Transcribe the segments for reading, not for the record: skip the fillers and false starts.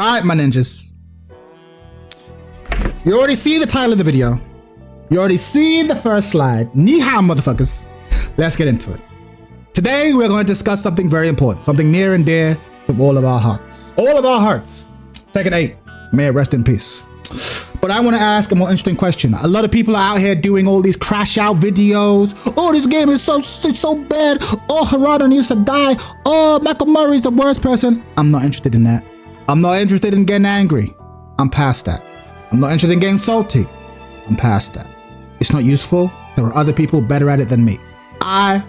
All right, my ninjas. You already see the title of the video. You already see the first slide. Ni hao, motherfuckers. Let's get into it. Today, we're going to discuss something very important, something near and dear to all of our hearts. All of our hearts. Tekken 8, may it rest in peace. But I want to ask a more interesting question. A lot of people are out here doing all these crash out videos. Oh, this game is so bad. Oh, Harada needs to die. Oh, Michael Murray's the worst person. I'm not interested in that. I'm not interested in getting angry. I'm past that. I'm not interested in getting salty. I'm past that. It's not useful. There are other people better at it than me. My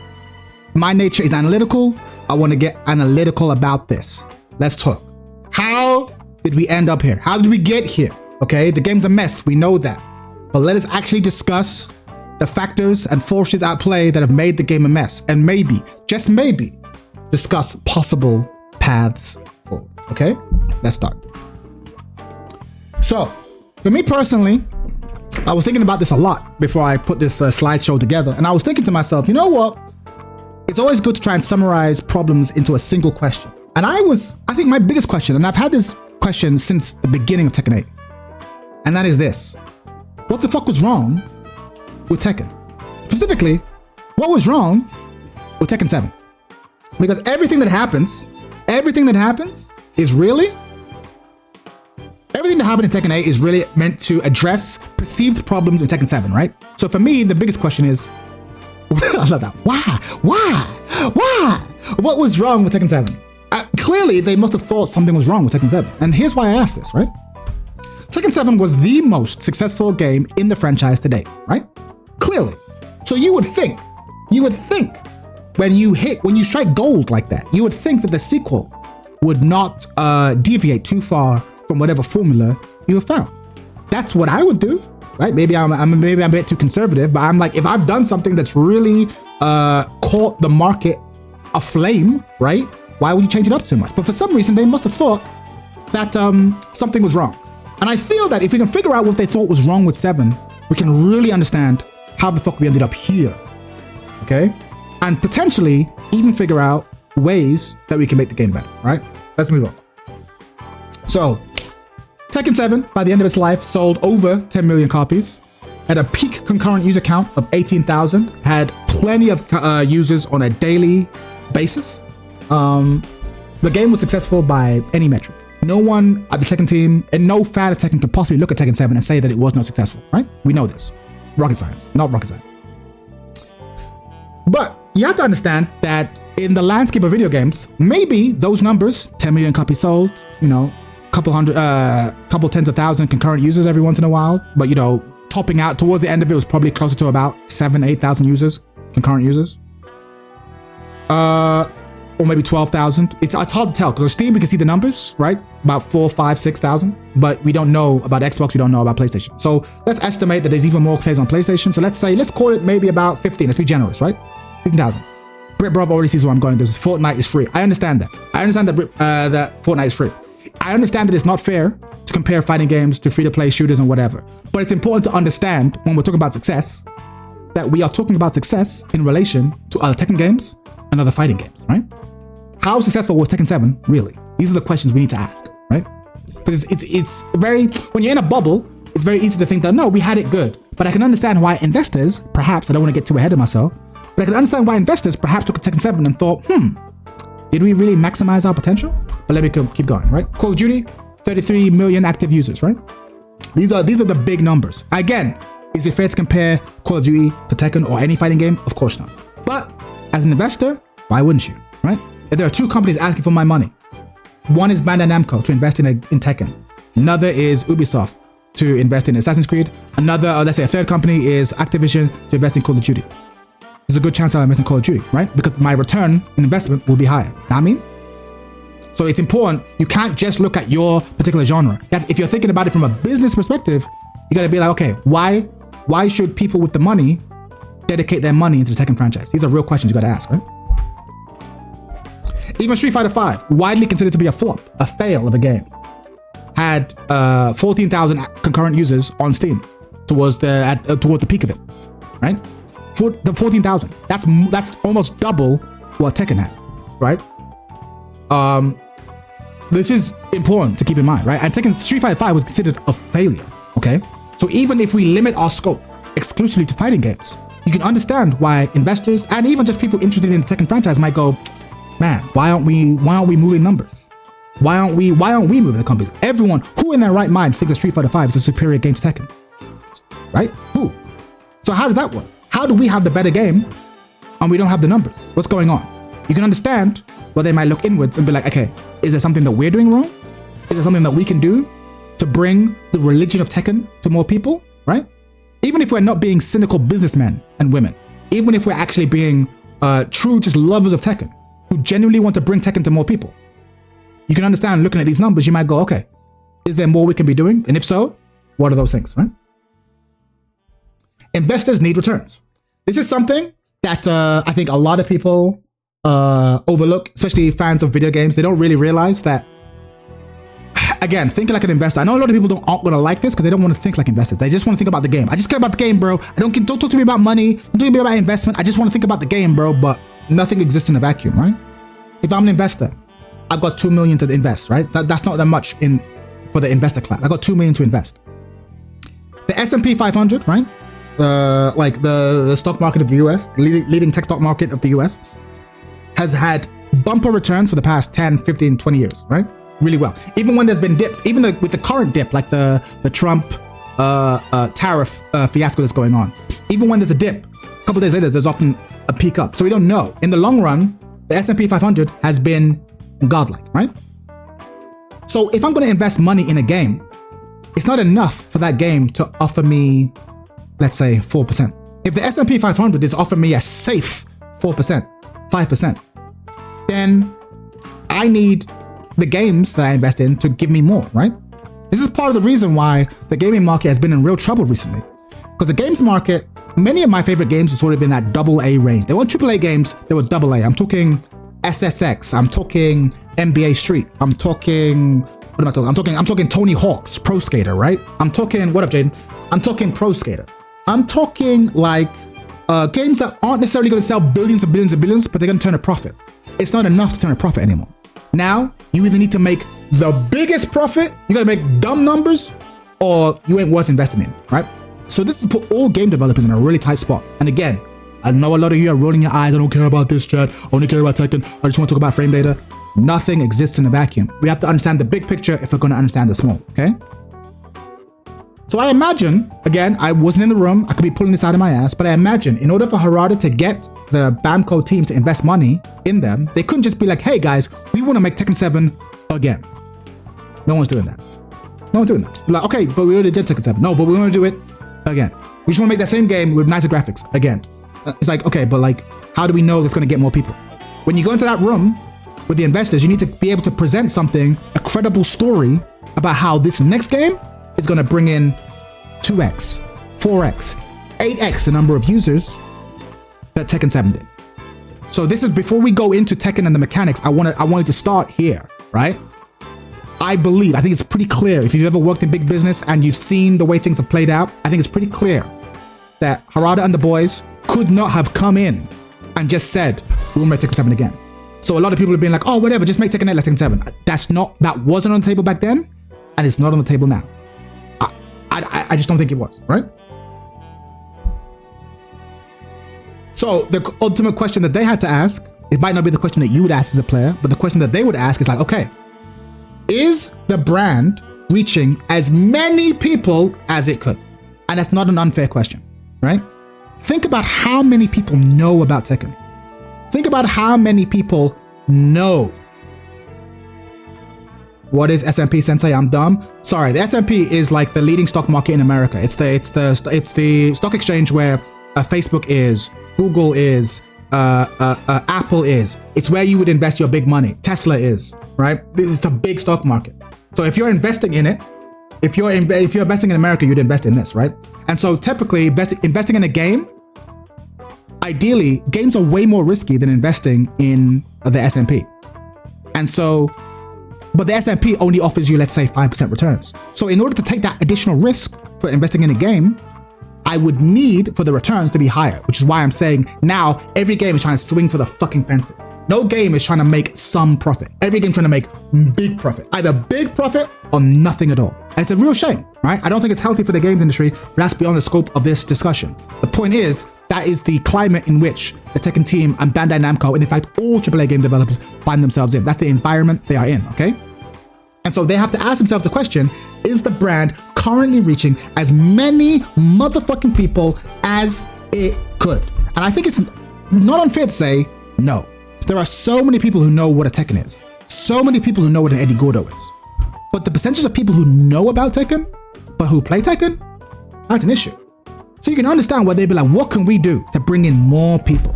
nature is analytical. I want to get analytical about this. Let's talk. How did we end up here? How did we get here? Okay, the game's a mess. We know that. But let us actually discuss the factors and forces at play that have made the game a mess. And maybe, just maybe, discuss possible paths forward. Okay, let's start. So, for me personally, I was thinking about this a lot before I put this slideshow together. And I was thinking to myself, you know what? It's always good to try and summarize problems into a single question. And I think my biggest question, and I've had this question since the beginning of Tekken 8, and that is this. What the fuck was wrong with Tekken? Specifically, what was wrong with Tekken 7? Because everything that happens is really, everything that happened in Tekken 8 is really meant to address perceived problems in Tekken 7, right? So for me, the biggest question is, I love that. Why? What was wrong with Tekken 7? Clearly, they must have thought something was wrong with Tekken 7. And here's why I asked this, right? Tekken 7 was the most successful game in the franchise to date, right? Clearly. So you would think, when you strike gold like that, you would think that the sequel would not deviate too far from whatever formula you have found. That's what I would do. Right? Maybe I'm a bit too conservative, but I'm like, if I've done something that's really caught the market aflame, right? Why would you change it up too much? But for some reason, they must have thought that something was wrong. And I feel that if we can figure out what they thought was wrong with 7, we can really understand how the fuck we ended up here, okay? And potentially even figure out ways that we can make the game better, right? Let's move on. So, Tekken 7, by the end of its life, sold over 10 million copies, had a peak concurrent user count of 18,000, had plenty of users on a daily basis. The game was successful by any metric. No one at the Tekken team and no fan of Tekken could possibly look at Tekken 7 and say that it was not successful, right? We know this. Rocket science, not rocket science. But you have to understand that in the landscape of video games, maybe those numbers, 10 million copies sold, you know, couple tens of thousand concurrent users every once in a while, but you know, topping out towards the end of it was probably closer to about 8,000 users, concurrent users, or maybe 12,000. It's hard to tell because on Steam we can see the numbers, right? About 4, 5, 6,000, but we don't know about Xbox. We don't know about PlayStation. So let's estimate that there's even more players on PlayStation. So let's call it maybe about 15. Let's be generous, right? 15,000. Brit Brov already sees where I'm going. This Fortnite is free. I understand that. I understand that Fortnite is free. I understand that it's not fair to compare fighting games to free-to-play shooters and whatever, but it's important to understand when we're talking about success that we are talking about success in relation to other Tekken games and other fighting games, right? How successful was Tekken 7 really? These are the questions we need to ask, right? Because it's very, when you're in a bubble, it's very easy to think that no, we had it good, but I can understand why investors, perhaps, I don't want to get too ahead of myself, but I can understand why investors perhaps looked at Tekken 7 and thought, did we really maximize our potential? But let me keep going, right? Call of Duty, 33 million active users, right? These are the big numbers. Again, is it fair to compare Call of Duty to Tekken or any fighting game? Of course not. But as an investor, why wouldn't you, right? If there are two companies asking for my money, one is Bandai Namco to invest in Tekken. Another is Ubisoft to invest in Assassin's Creed. Another, let's say a third company is Activision to invest in Call of Duty. There's a good chance I'll invest in Call of Duty, right? Because my return in investment will be higher. Know what I mean? So it's important. You can't just look at your particular genre. If you're thinking about it from a business perspective, you got to be like, okay, why should people with the money dedicate their money into the Tekken franchise? These are real questions you got to ask, right? Even Street Fighter V, widely considered to be a flop, a fail of a game, had 14,000 concurrent users on Steam towards the peak of it, right? The 14,000. That's almost double what Tekken had, right? this is important to keep in mind, right? And Tekken Street Fighter 5 was considered a failure, okay? So even if we limit our scope exclusively to fighting games, you can understand why investors and even just people interested in the Tekken franchise might go, man, why aren't we moving numbers? Why aren't we moving the companies? Everyone who in their right mind thinks that Street Fighter 5 is a superior game to Tekken, right? Who? So how does that work? How do we have the better game and we don't have the numbers? What's going on? You can understand where they might look inwards and be like, okay, is there something that we're doing wrong? Is there something that we can do to bring the religion of Tekken to more people, right? Even if we're not being cynical businessmen and women, even if we're actually being true just lovers of Tekken, who genuinely want to bring Tekken to more people, you can understand looking at these numbers, you might go, okay, is there more we can be doing? And if so, what are those things, right? Investors need returns. This is something that I think a lot of people overlook, especially fans of video games. They don't really realize that, again, thinking like an investor. I know a lot of people aren't going to like this because they don't want to think like investors. They just want to think about the game. I just care about the game, bro. Don't talk to me about money. Don't talk to me about investment. I just want to think about the game, bro. But nothing exists in a vacuum, right? If I'm an investor, I've got 2 million to invest, right? That's not that much for the investor class. I got 2 million to invest. The S&P 500, right? Like the stock market of the US, leading tech stock market of the US, has had bumper returns for the past 10, 15, 20 years, right? Really well. Even when there's been dips, even with the current dip, like the Trump tariff fiasco that's going on, even when there's a dip, a couple days later, there's often a peak up. So we don't know. In the long run, the S&P 500 has been godlike, right? So if I'm going to invest money in a game, it's not enough for that game to offer me, let's say, 4%. If the S&P 500 is offering me a safe 4%, 5%, then I need the games that I invest in to give me more, right? This is part of the reason why the gaming market has been in real trouble recently. Because the games market, many of my favorite games have sort of in that AA range. They weren't AAA games, they were AA. I'm talking SSX, I'm talking NBA Street, I'm talking, what am I talking? I'm talking Tony Hawk's Pro Skater, right? I'm talking, what up, Jaden? I'm talking Pro Skater. I'm talking like games that aren't necessarily going to sell billions and billions and billions, but they're going to turn a profit. It's not enough to turn a profit anymore. Now, you either need to make the biggest profit, you got to make dumb numbers, or you ain't worth investing in, right? So this has put all game developers in a really tight spot. And again, I know a lot of you are rolling your eyes. I don't care about this, chat. I only care about Tekken. I just want to talk about frame data. Nothing exists in a vacuum. We have to understand the big picture if we're going to understand the small, okay? So I imagine, again, I wasn't in the room. I could be pulling this out of my ass, but I imagine in order for Harada to get the Bamco team to invest money in them, they couldn't just be like, hey guys, we want to make Tekken 7 again. No one's doing that. No one's doing that. Like, okay, but we already did Tekken 7. No, but we want to do it again. We just want to make that same game with nicer graphics again. It's like, okay, but like, how do we know that's going to get more people? When you go into that room with the investors, you need to be able to present something, a credible story about how this next game is going to bring in 2x, 4x, 8x the number of users that Tekken 7 did. So this is before we go into Tekken and the mechanics. I wanted to start here, right? I think it's pretty clear. If you've ever worked in big business and you've seen the way things have played out, I think it's pretty clear that Harada and the boys could not have come in and just said, we'll make Tekken 7 again. So a lot of people have been like, oh, whatever, just make Tekken 8 like Tekken 7. That wasn't on the table back then, and it's not on the table now. I just don't think it was, right? So the ultimate question that they had to ask, it might not be the question that you would ask as a player, but the question that they would ask is like, okay, is the brand reaching as many people as it could? And that's not an unfair question, right? Think about how many people know about Tekken. Think about how many people know. What is S&P, Sensei? I'm dumb. Sorry, the S&P is like the leading stock market in America. It's the stock exchange where Facebook is, Google is, Apple is. It's where you would invest your big money. Tesla is, right? This is the big stock market. So if you're investing in it, if you're investing in America, you'd invest in this, right? And so typically investing in a game, ideally, games are way more risky than investing in the S&P. And so, but the S&P only offers you, let's say, 5% returns. So in order to take that additional risk for investing in a game, I would need for the returns to be higher, which is why I'm saying now every game is trying to swing for the fucking fences. No game is trying to make some profit. Every game trying to make big profit, either big profit or nothing at all. And it's a real shame, right? I don't think it's healthy for the games industry, but that's beyond the scope of this discussion. The point is, that is the climate in which the Tekken team and Bandai Namco, and in fact, all AAA game developers find themselves in. That's the environment they are in, okay? And so they have to ask themselves the question, is the brand currently reaching as many motherfucking people as it could? And I think it's not unfair to say no. There are so many people who know what a Tekken is. So many people who know what an Eddie Gordo is. But the percentage of people who know about Tekken, but who play Tekken, that's an issue. So you can understand why they'd be like, what can we do to bring in more people?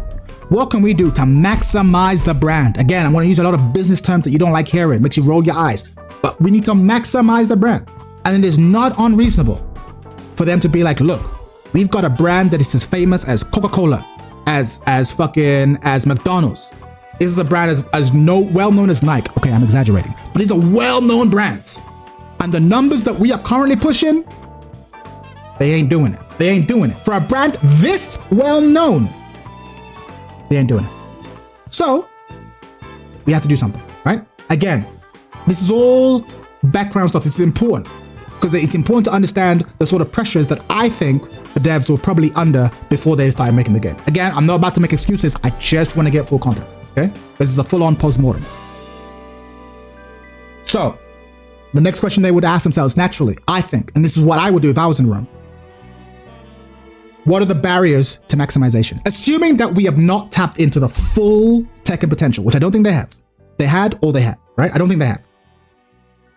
What can we do to maximize the brand? Again, I'm going to use a lot of business terms that you don't like hearing, makes you roll your eyes. But we need to maximize the brand. And it is not unreasonable for them to be like, look, we've got a brand that is as famous as Coca-Cola, as McDonald's. This is a brand well known as Nike. Okay, I'm exaggerating, but these are well-known brands. And the numbers that we are currently pushing, they ain't doing it. They ain't doing it. For a brand this well-known, they ain't doing it. So we have to do something, right? Again, this is all background stuff. This is important because it's important to understand the sort of pressures that I think the devs were probably under before they started making the game. Again, I'm not about to make excuses. I just want to get full content, okay? This is a full-on post-mortem. So the next question they would ask themselves naturally, I think, and this is what I would do if I was in the room. What are the barriers to maximization? Assuming that we have not tapped into the full Tekken potential, which I don't think they have. They had or they have, right? I don't think they have.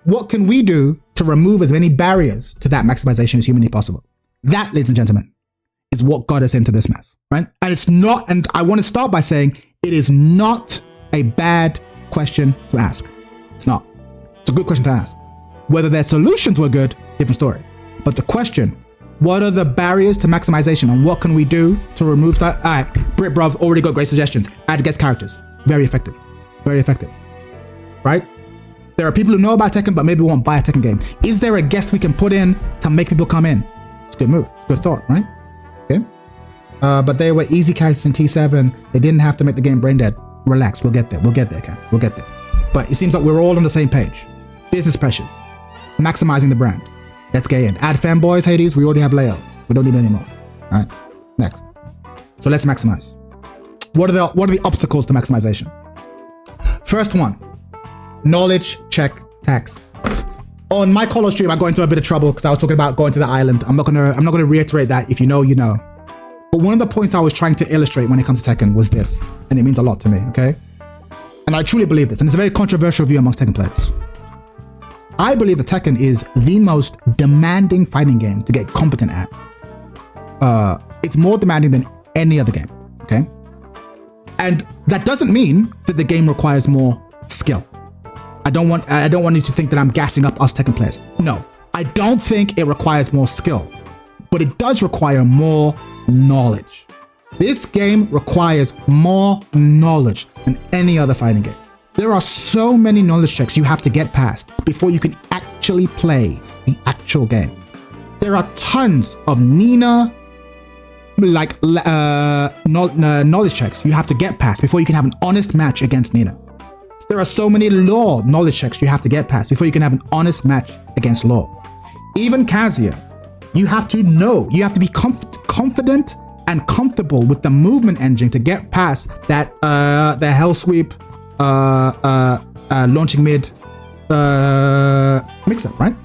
What can we do to remove as many barriers to that maximization as humanly possible? That, ladies and gentlemen, is what got us into this mess, right? And it's not, and I want to start by saying it is not a bad question to ask. It's not. It's a good question to ask. Whether their solutions were good, different story. But the question, what are the barriers to maximization and what can we do to remove that? All right, Brit Bruv already got great suggestions. Add guest characters. Very effective. Very effective. Right? There are people who know about Tekken, but maybe won't buy a Tekken game. Is there a guest we can put in to make people come in? It's a good move. It's a good thought, right? Okay. But they were easy characters in T7. They didn't have to make the game brain dead. Relax. We'll get there. We'll get there, Ken. We'll get there. But it seems like we're all on the same page. Business pressures. Maximizing the brand. Let's get in. Add fanboys, Hades. We already have Leo. We don't need any more. All right. Next. So let's maximize. What are the obstacles to maximization? First one. Knowledge check tax. On my Colo stream, I got into a bit of trouble because I was talking about going to the island. I'm not gonna reiterate that. If you know, you know. But one of the points I was trying to illustrate when it comes to Tekken was this, and it means a lot to me. Okay. And I truly believe this, and it's a very controversial view amongst Tekken players. I believe that Tekken is the most demanding fighting game to get competent at. It's more demanding than any other game, okay? And that doesn't mean that the game requires more skill. I don't want you to think that I'm gassing up us Tekken players. No, I don't think it requires more skill, but it does require more knowledge. This game requires more knowledge than any other fighting game. There are so many knowledge checks you have to get past before you can actually play the actual game. There are tons of Nina, knowledge checks you have to get past before you can have an honest match against Nina. There are so many Law knowledge checks you have to get past before you can have an honest match against Law. Even Kazuya, you have to know, you have to be confident and comfortable with the movement engine to get past that the Hell Sweep launching mid mix-up, right?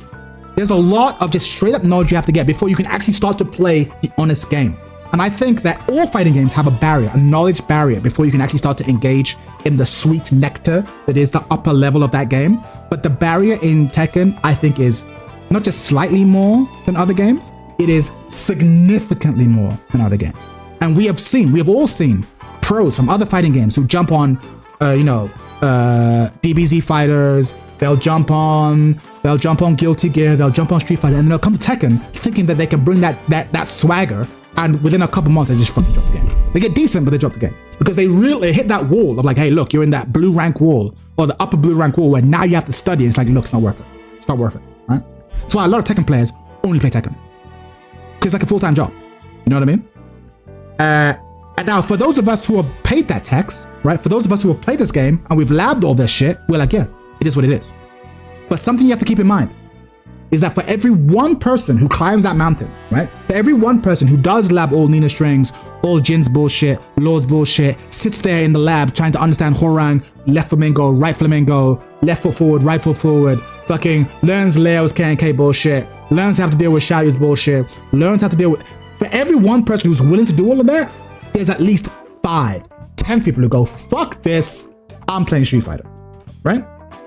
There's a lot of just straight up knowledge you have to get before you can actually start to play the honest game. And I think that all fighting games have a barrier, a knowledge barrier, before you can actually start to engage in the sweet nectar that is the upper level of that game. But the barrier in Tekken, I think, is not just slightly more than other games, it is significantly more than other games. And we have all seen pros from other fighting games who jump on DBZ fighters, they'll jump on Guilty Gear, they'll jump on Street Fighter, and they'll come to Tekken thinking that they can bring that swagger, and within a couple months they just fucking drop the game. They get decent, but they drop the game because they really hit that wall of like, hey, look, you're in that blue rank wall or the upper blue rank wall where now you have to study. It's like, look, it's not worth it. It's not worth it, right? That's why a lot of Tekken players only play Tekken because it's like a full-time job. You know what I mean? And now for those of us who have paid that tax, right? For those of us who have played this game and we've labbed all this shit, we're like, yeah, it is what it is. But something you have to keep in mind is that for every one person who climbs that mountain, right? For every one person who does lab all Nina strings, all Jin's bullshit, Law's bullshit, sits there in the lab trying to understand Horang, left flamingo, right flamingo, left foot forward, right foot forward, fucking learns Leo's K&K bullshit, learns how to deal with Xiaoyu's bullshit, learns how to deal with... For every one person who's willing to do all of that, there's at least 5, 10 people who go, fuck this, I'm playing Street Fighter, right?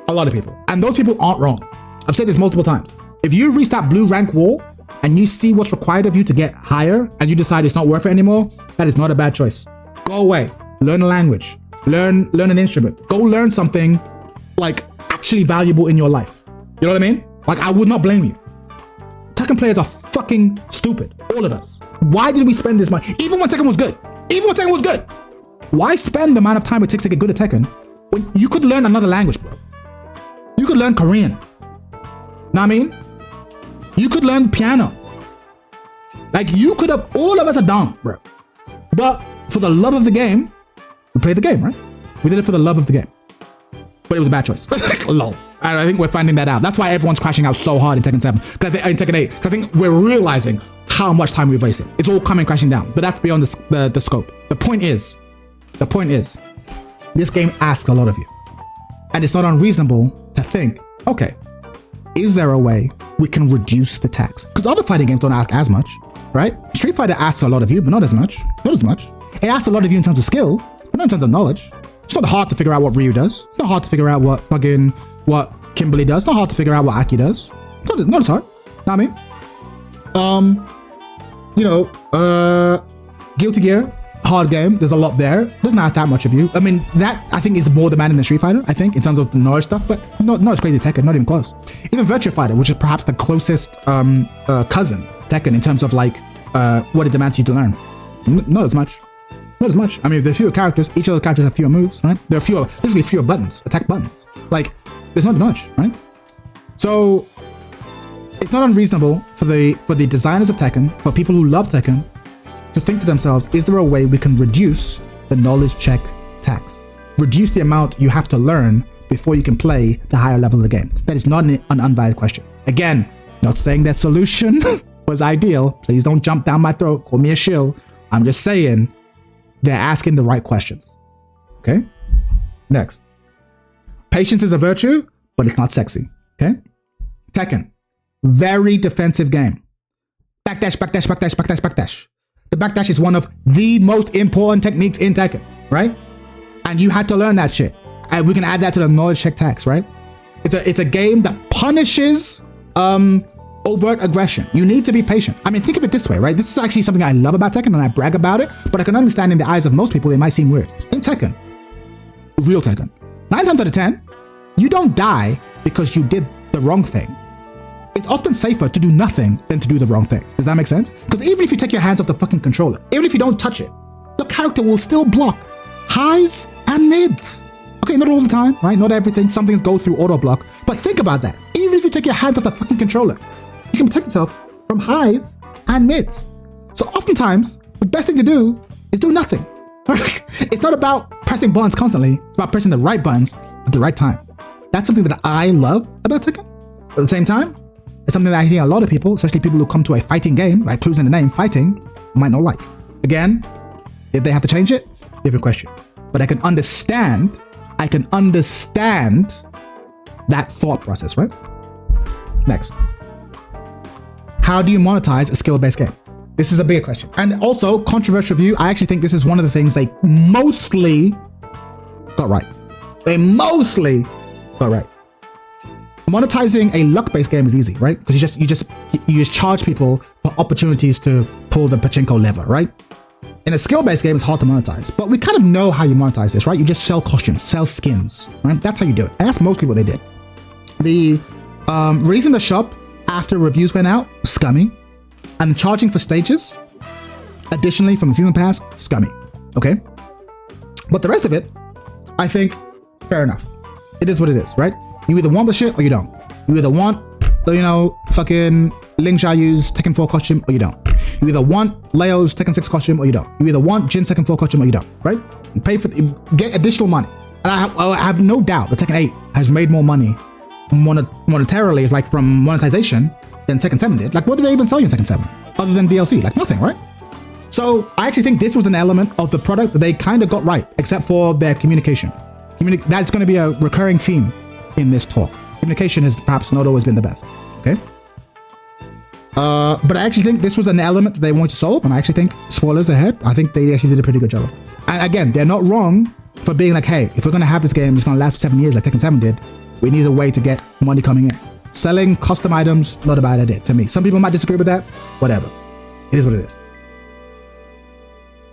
A lot of people. And those people aren't wrong. I've said this multiple times. If you reach that blue rank wall and you see what's required of you to get higher and you decide it's not worth it anymore, that is not a bad choice. Go away, learn a language, learn an instrument, go learn something like actually valuable in your life. You know what I mean? Like, I would not blame you. Tekken players are fucking stupid, all of us. Why did we spend this money? Even when Tekken was good, why spend the amount of time it takes to get good at Tekken when you could learn another language, bro? You could learn Korean. Know what I mean? You could learn piano. Like, you could have, all of us are dumb, bro. But for the love of the game, we played the game, right? We did it for the love of the game. But it was a bad choice. Lol. And I think we're finding that out. That's why everyone's crashing out so hard in Tekken 7, in Tekken 8. Because I think we're realizing how much time we've wasted. It's all coming crashing down. But that's beyond the scope. The point is, this game asks a lot of you. And it's not unreasonable to think, okay, is there a way we can reduce the tax? Because other fighting games don't ask as much, right? Street Fighter asks a lot of you, but not as much. Not as much. It asks a lot of you in terms of skill, but not in terms of knowledge. It's not hard to figure out what Ryu does. It's not hard to figure out what Kimberly does. It's not hard to figure out what Aki does. Not as hard. Know what I mean? Guilty Gear, hard game. There's a lot there. Doesn't ask that much of you. I mean, that I think is more demanding than Street Fighter, I think, in terms of the knowledge stuff, but not as crazy as Tekken, not even close. Even Virtua Fighter, which is perhaps the closest cousin Tekken in terms of like what it demands you to learn. Not as much. Not as much. I mean, there are fewer characters. Each of the characters have fewer moves, right? There are literally fewer buttons, attack buttons. Like, there's not much, right? So it's not unreasonable for the designers of Tekken, for people who love Tekken, to think to themselves, is there a way we can reduce the knowledge check tax? Reduce the amount you have to learn before you can play the higher level of the game. That is not an unvalid question. Again, not saying that solution was ideal. Please don't jump down my throat, call me a shill. I'm just saying they're asking the right questions. Okay? Next. Patience is a virtue, but it's not sexy. Okay? Tekken. Very defensive game. Backdash, backdash, backdash, backdash, backdash. The backdash is one of the most important techniques in Tekken, right? And you had to learn that shit. And we can add that to the knowledge check tax, right? It's a game that punishes overt aggression. You need to be patient. I mean, think of it this way, right? This is actually something I love about Tekken and I brag about it, but I can understand in the eyes of most people, it might seem weird. In Tekken, real Tekken, 9 times out of 10, you don't die because you did the wrong thing. It's often safer to do nothing than to do the wrong thing. Does that make sense? Because even if you take your hands off the fucking controller, even if you don't touch it, the character will still block highs and mids. Okay, not all the time, right? Not everything. Some things go through auto block. But think about that. Even if you take your hands off the fucking controller, you can protect yourself from highs and mids. So oftentimes, the best thing to do is do nothing. It's not about pressing buttons constantly. It's about pressing the right buttons at the right time. That's something that I love about Tekken. At the same time, it's something that I think a lot of people, especially people who come to a fighting game, right, clues in the name, fighting, might not like. Again, if they have to change it, different question. But I can understand that thought process, right? Next. How do you monetize a skill-based game? This is a bigger question. And also, controversial view, I actually think this is one of the things they mostly got right. They mostly got right. Monetizing a luck-based game is easy, right? Because you just charge people for opportunities to pull the pachinko lever, right? In a skill-based game, it's hard to monetize, but we kind of know how you monetize this, right? You just sell costumes, sell skins, right? That's how you do it. And that's mostly what they did. The raising the shop after reviews went out, scummy. And charging for stages, additionally from the season pass, scummy. Okay? But the rest of it, I think, fair enough. It is what it is, right? You either want the shit or you don't. You either want, fucking Ling Xiaoyu's Tekken 4 costume or you don't. You either want Leo's Tekken 6 costume or you don't. You either want Jin's Tekken 4 costume or you don't, right? You pay for, you get additional money. And I have no doubt that Tekken 8 has made more money monetarily, like from monetization, than Tekken 7 did. Like, what did they even sell you in Tekken 7? Other than DLC? Like, nothing, right? So I actually think this was an element of the product that they kind of got right, except for their communication. That's going to be a recurring theme in this talk. Communication has perhaps not always been the best, okay? But I actually think this was an element that they wanted to solve, and I actually think, spoilers ahead, I think they actually did a pretty good job of it. And again, they're not wrong for being like, hey, if we're going to have this game, it's going to last for 7 years like Tekken 7 did, we need a way to get money coming in. Selling custom items, not a bad idea to me. Some people might disagree with that, whatever. It is what it is.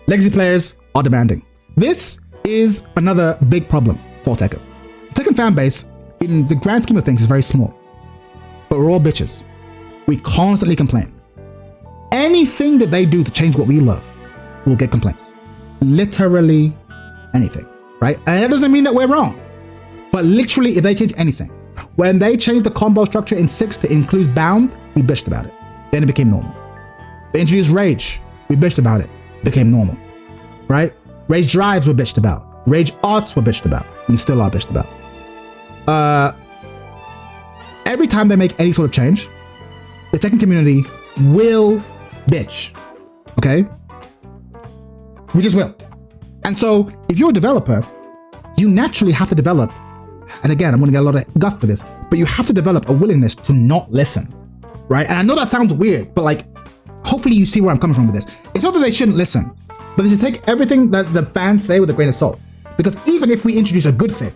Legacy players are demanding. This is another big problem for Tekken. Tekken fan base, in the grand scheme of things, is very small. But we're all bitches. We constantly complain. Anything that they do to change what we love will get complaints. Literally anything, right? And that doesn't mean that we're wrong. But literally, if they change anything, when they changed the combo structure in 6 to include Bound, we bitched about it. Then it became normal. They introduced Rage, we bitched about it. It became normal, right? Rage drives were bitched about. Rage arts were bitched about, and still are bitched about. Every time they make any sort of change, the Tekken community will bitch, okay? We just will. And so if you're a developer, you naturally have to develop, and again, I'm gonna get a lot of guff for this, but you have to develop a willingness to not listen, right? And I know that sounds weird, but like, hopefully you see where I'm coming from with this. It's not that they shouldn't listen, but they should take everything that the fans say with a grain of salt. Because even if we introduce a good thing,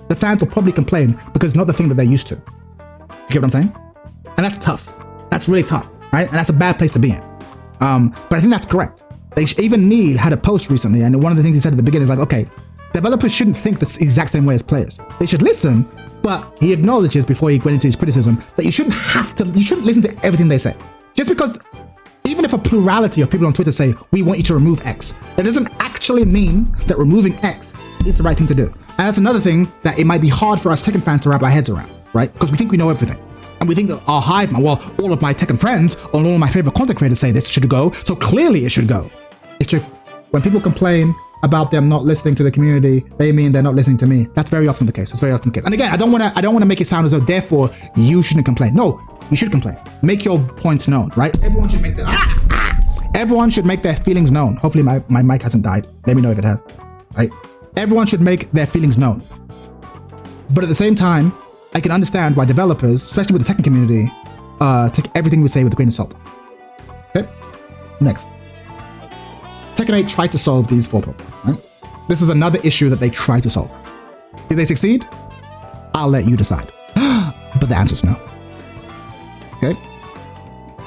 the fans will probably complain because it's not the thing that they're used to. You get what I'm saying? And that's tough. That's really tough, right? And that's a bad place to be in. But I think that's correct. Even Nee had a post recently, and one of the things he said at the beginning is like, okay, developers shouldn't think the exact same way as players. They should listen, but he acknowledges before he went into his criticism that you shouldn't listen to everything they say. Just because, even if a plurality of people on Twitter say, we want you to remove X, that doesn't actually mean that removing X is the right thing to do. And that's another thing that it might be hard for us Tekken fans to wrap our heads around, right? Because we think we know everything. And we think that our hive mind, well, all of my Tekken friends or all of my favorite content creators say this should go, so clearly it should go. It's true. When people complain about them not listening to the community, they mean they're not listening to me. That's very often the case. It's very often the case. And again, I don't want to make it sound as though therefore you shouldn't complain. No, you should complain. Make your points known, right? Everyone should make everyone should make their feelings known. Hopefully my mic hasn't died. Let me know if it has, right? Everyone should make their feelings known. But at the same time, I can understand why developers, especially with the Tekken community, take everything we say with a grain of salt. Okay, next. Tekken 8 tried to solve these 4 problems, right? This is another issue that they tried to solve. Did they succeed? I'll let you decide. But the answer is no. Okay?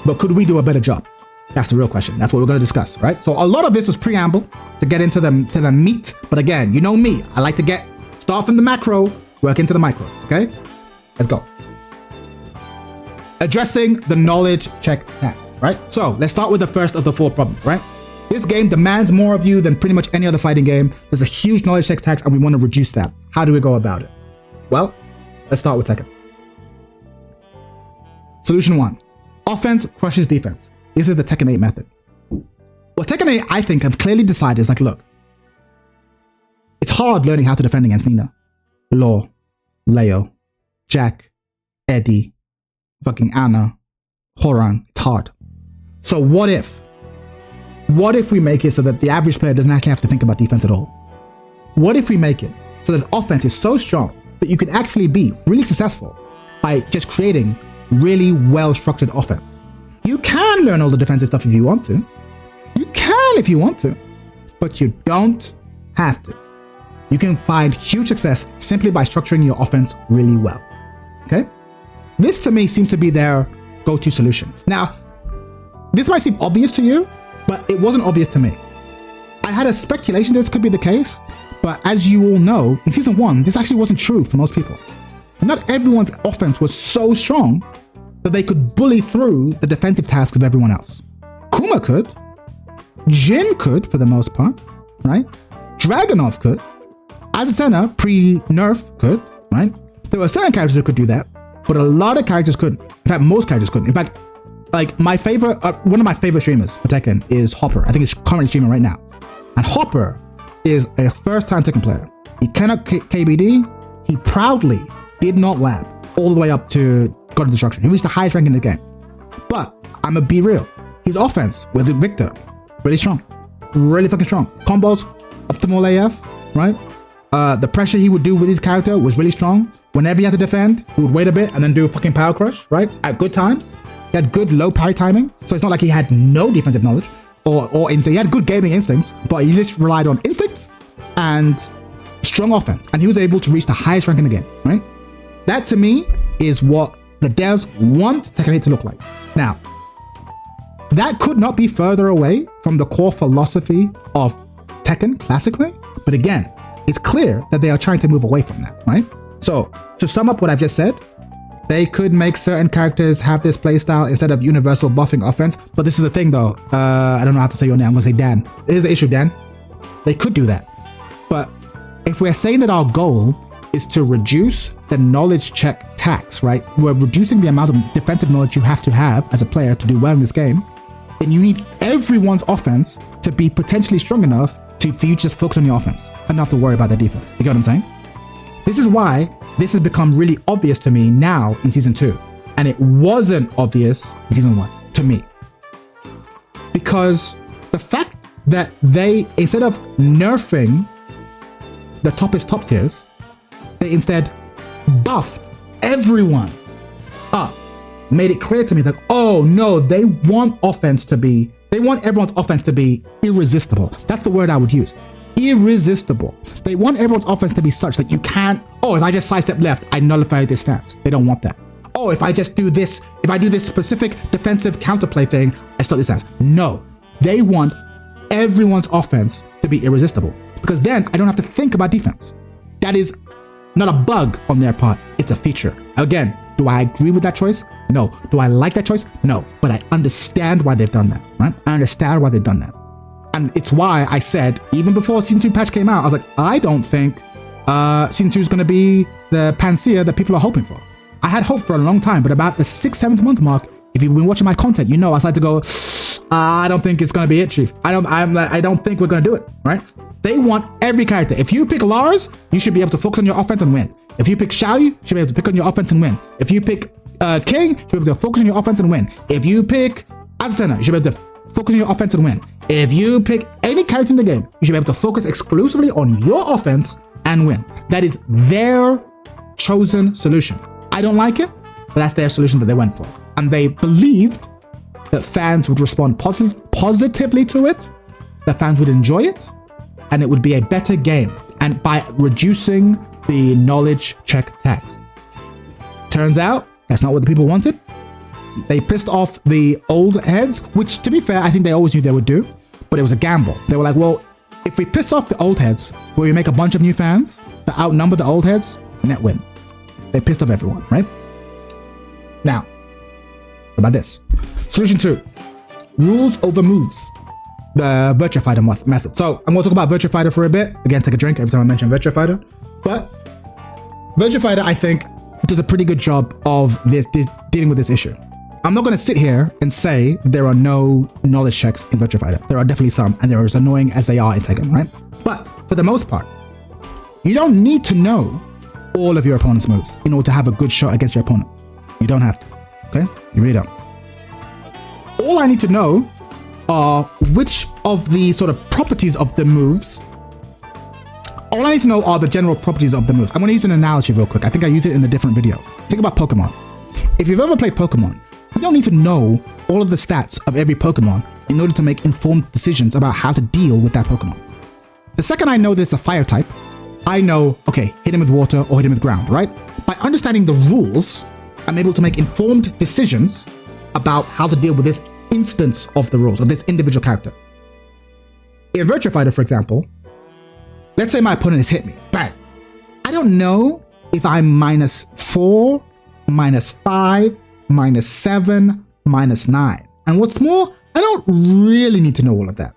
But could we do a better job? That's the real question. That's what we're going to discuss, right? So a lot of this was preamble to get into the meat. But again, you know me. I like to start from the macro, work into the micro, okay? Let's go. Addressing the knowledge check tag, right? So let's start with the first of the 4 problems, right? This game demands more of you than pretty much any other fighting game. There's a huge knowledge check tax and we want to reduce that. How do we go about it? Well, let's start with Tekken. Solution 1. Offense crushes defense. This is the Tekken 8 method. What Tekken 8, I think, have clearly decided is like, look, it's hard learning how to defend against Nina, Law, Leo, Jack, Eddie, fucking Anna, Horan. It's hard. So what if we make it so that the average player doesn't actually have to think about defense at all? What if we make it so that offense is so strong that you can actually be really successful by just creating really well-structured offense? You can learn all the defensive stuff if you want to. You can if you want to, but you don't have to. You can find huge success simply by structuring your offense really well, okay? This to me seems to be their go-to solution. Now, this might seem obvious to you, but it wasn't obvious to me. I had a speculation this could be the case, but as you all know, in season 1, this actually wasn't true for most people. Not everyone's offense was so strong that they could bully through the defensive tasks of everyone else. Kuma could, Jin could for the most part, right? Dragunov could, Azucena pre-nerf could, right? There were certain characters that could do that, but a lot of characters couldn't. In fact, most characters couldn't. In fact, Like my favorite, one of my favorite streamers for Tekken is Hopper. I think he's currently streaming right now. And Hopper is a first-time Tekken player. He cannot KBD. He proudly did not lab all the way up to God of Destruction. He reached the highest rank in the game. But I'm gonna be real. His offense with Victor, really strong. Really fucking strong. Combos, optimal AF, right? The pressure he would do with his character was really strong. Whenever he had to defend, he would wait a bit and then do a fucking power crush, right? At good times. He had good low parry timing. So it's not like he had no defensive knowledge or instinct. He had good gaming instincts, but he just relied on instincts and strong offense. And he was able to reach the highest rank in the game, right? That to me is what the devs want Tekken 8 to look like. Now, that could not be further away from the core philosophy of Tekken classically. But again, it's clear that they are trying to move away from that, right? So to sum up what I've just said, they could make certain characters have this playstyle instead of universal buffing offense. But this is the thing though. I don't know how to say your name. I'm gonna say Dan. Here's the issue, Dan. They could do that. But if we're saying that our goal is to reduce the knowledge check tax, right? We're reducing the amount of defensive knowledge you have to have as a player to do well in this game. Then you need everyone's offense to be potentially strong enough for you to just focus on your offense and not have to worry about their defense. You get what I'm saying? This is why this has become really obvious to me now in season 2. And it wasn't obvious in season 1 to me. Because the fact that they, instead of nerfing the top tiers, they instead buffed everyone up. Made it clear to me that, oh no, they want everyone's offense to be irresistible. That's the word I would use. Irresistible. They want everyone's offense to be such that you can't, oh, if I just sidestep left, I nullify this stance. They don't want that. Oh, if I just do this, if I do this specific defensive counterplay thing, I stop this stance. No, they want everyone's offense to be irresistible because then I don't have to think about defense. That is not a bug on their part. It's a feature. Again, do I agree with that choice? No. Do I like that choice? No. But I understand why they've done that, right? I understand why they've done that. And it's why I said, even before Season 2 patch came out, I was like, I don't think Season 2 is going to be the panacea that people are hoping for. I had hope for a long time, but about the 6th, 7th month mark, if you've been watching my content, you know I started to go, I don't think it's going to be it, Chief. I don't think we're going to do it, right? They want every character. If you pick Lars, you should be able to focus on your offense and win. If you pick Xiao, you should be able to pick on your offense and win. If you pick King, you should be able to focus on your offense and win. If you pick Azucena, you should be able to focus on your offense and win. If you pick any character in the game, you should be able to focus exclusively on your offense and win. That is their chosen solution. I don't like it, but that's their solution that they went for. And they believed that fans would respond positively to it, that fans would enjoy it, and it would be a better game. And by reducing the knowledge check tax. Turns out, that's not what the people wanted. They pissed off the old heads, which to be fair, I think they always knew they would do, but it was a gamble. They were like, well, if we piss off the old heads, where we make a bunch of new fans that outnumber the old heads, net win. They pissed off everyone, right? Now, what about this? Solution 2, rules over moves. The Virtua Fighter method. So I'm going to talk about Virtua Fighter for a bit. Again, take a drink every time I mention Virtua Fighter. But Virtua Fighter, I think, does a pretty good job of dealing with this issue. I'm not going to sit here and say there are no knowledge checks in Virtua Fighter. There are definitely some, and they're as annoying as they are in Tekken, right? But for the most part, you don't need to know all of your opponent's moves in order to have a good shot against your opponent. You don't have to, okay? You really don't. All I need to know are which of the sort of properties of the moves. All I need to know are the general properties of the moves. I'm going to use an analogy real quick. I think I used it in a different video. Think about Pokemon. If you've ever played Pokemon, you don't need to know all of the stats of every Pokemon in order to make informed decisions about how to deal with that Pokemon. The second I know there's a fire type, I know, okay, hit him with water or hit him with ground, right? By understanding the rules, I'm able to make informed decisions about how to deal with this instance of the rules, or this individual character. In Virtua Fighter, for example, let's say my opponent has hit me, bang. I don't know if I'm -4, -5, -7, -9. And what's more, I don't really need to know all of that.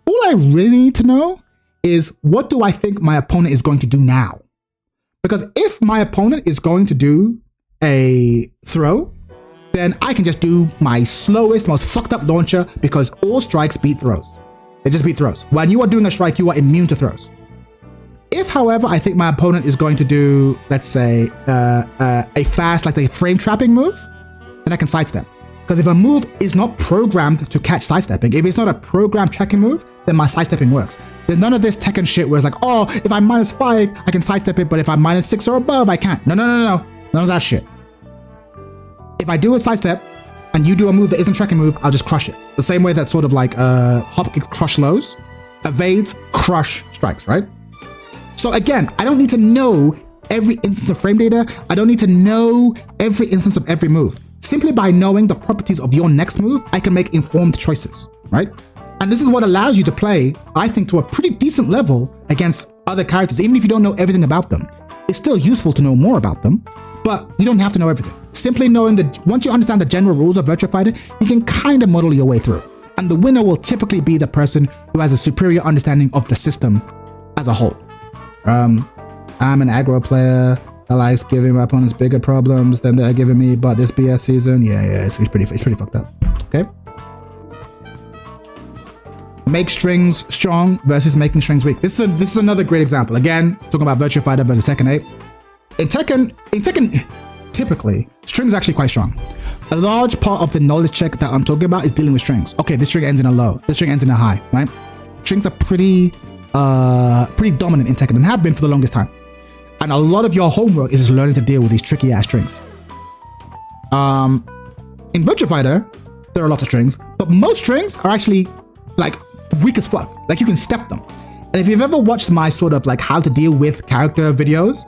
All I really need to know is what do I think my opponent is going to do now? Because if my opponent is going to do a throw, then I can just do my slowest, most fucked up launcher because all strikes beat throws. They just beat throws. When you are doing a strike, you are immune to throws. If, however, I think my opponent is going to do, let's say, a fast, like a frame trapping move, then I can sidestep. Because if a move is not programmed to catch sidestepping, if it's not a programmed tracking move, then my sidestepping works. There's none of this Tekken shit where it's like, oh, if I'm -5, I can sidestep it, but if I'm -6 or above, I can't. No. None of that shit. If I do a sidestep and you do a move that isn't tracking move, I'll just crush it. The same way that sort of like hop kicks crush lows, evades crush strikes, right? So again, I don't need to know every instance of frame data. I don't need to know every instance of every move. Simply by knowing the properties of your next move, I can make informed choices, right? And this is what allows you to play, I think, to a pretty decent level against other characters. Even if you don't know everything about them, it's still useful to know more about them, but you don't have to know everything. Simply knowing that once you understand the general rules of Virtua Fighter, you can kind of muddle your way through. And the winner will typically be the person who has a superior understanding of the system as a whole. I'm an aggro player that likes giving my opponents bigger problems than they're giving me, but this BS season, it's pretty fucked up. Okay. Make strings strong versus making strings weak. This is another great example. Again, talking about Virtua Fighter versus Tekken 8. In Tekken, typically, strings are actually quite strong. A large part of the knowledge check that I'm talking about is dealing with strings. Okay, this string ends in a low, this string ends in a high, right? Strings are pretty dominant in Tekken and have been for the longest time. And a lot of your homework is just learning to deal with these tricky ass strings. In Virtua Fighter, there are lots of strings, but most strings are actually like weak as fuck. Like you can step them. And if you've ever watched my sort of like how to deal with character videos,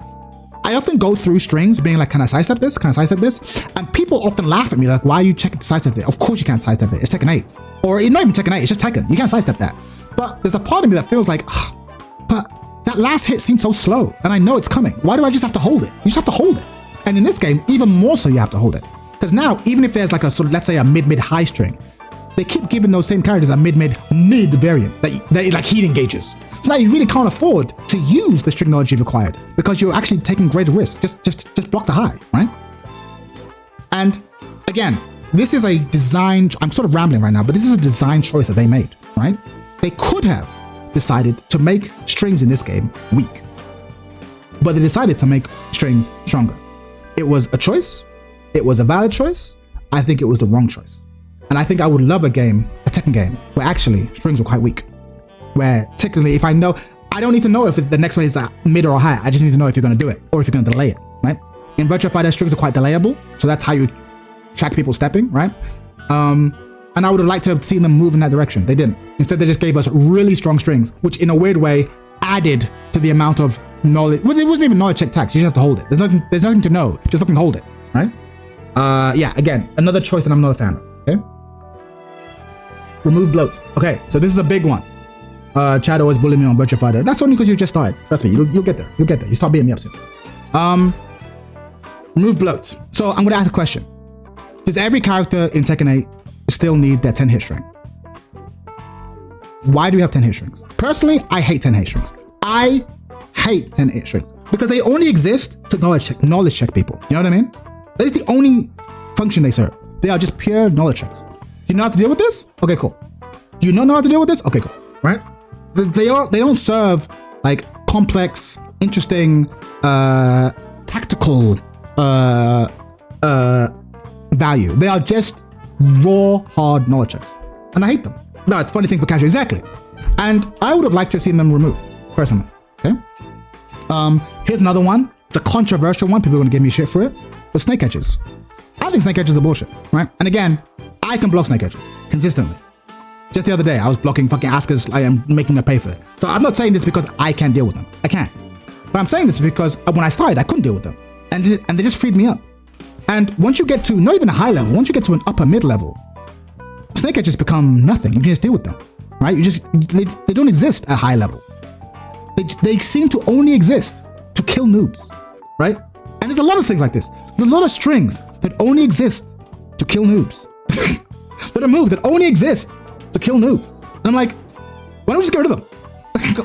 I often go through strings being like, can I sidestep this? Can I sidestep this? And people often laugh at me like, why are you checking to sidestep it? Of course you can't sidestep it. It's Tekken 8. Or not even Tekken 8, it's just Tekken. You can't sidestep that. But there's a part of me that feels like, but that last hit seems so slow and I know it's coming. Why do I just have to hold it? You just have to hold it. And in this game, even more so you have to hold it. Because now, even if there's like a sort of, let's say a mid-high string, they keep giving those same characters a mid variant that like heat engages. So now you really can't afford to use the string knowledge you've acquired because you're actually taking greater risk. Just block the high, right? And again, this is a design, I'm sort of rambling right now, but this is a design choice that they made, right? They could have decided to make strings in this game weak, but they decided to make strings stronger. It was a choice. It was a valid choice. I think it was the wrong choice. And I think I would love a Tekken game, where actually strings were quite weak. Where technically, if I know, I don't need to know if the next one is mid or high. I just need to know if you're going to do it or if you're going to delay it, right? In Virtua Fighter, strings are quite delayable. So that's how you track people stepping, right? And I would have liked to have seen them move in that direction. They didn't. Instead, they just gave us really strong strings, which in a weird way added to the amount of knowledge. Well, it wasn't even knowledge check tax. You just have to hold it. There's nothing to know. Just fucking hold it, right? Yeah, again, another choice that I'm not a fan of, okay? Remove bloat. Okay, so this is a big one. Chad always bullied me on Virtua Fighter. That's only because you just started. Trust me, you'll get there. You'll get there. You start beating me up soon. Remove bloat. So I'm gonna ask a question. Does every character in Tekken 8 still need their 10 hit string? Why do we have 10 hit strings? Personally, I hate 10 hit strings. I hate 10 hit strings because they only exist to knowledge check people. You know what I mean? That is the only function they serve. They are just pure knowledge checks. Do you know how to deal with this? Okay, cool. Do you not know how to deal with this? Okay, cool. Right? They don't serve like complex, interesting, tactical value. They are just raw, hard knowledge checks. And I hate them. No, it's a funny thing for casual. Exactly. And I would have liked to have seen them removed, personally. Okay? Here's another one. It's a controversial one. People are going to give me shit for it. But snake edges. I think snake edges are bullshit, right? And again, I can block snake edges consistently. Just the other day, I was blocking fucking Asuka's, I am making her pay for it. So I'm not saying this because I can't deal with them. I can't. But I'm saying this because when I started, I couldn't deal with them. And they just freed me up. And once you get to, not even a high level, once you get to an upper mid level, snake edges become nothing. You can just deal with them, right? They don't exist at high level. They seem to only exist to kill noobs, right? And there's a lot of things like this. There's a lot of strings that only exist to kill noobs. That are moves that only exist to kill noobs. And I'm like, why don't we just get rid of them?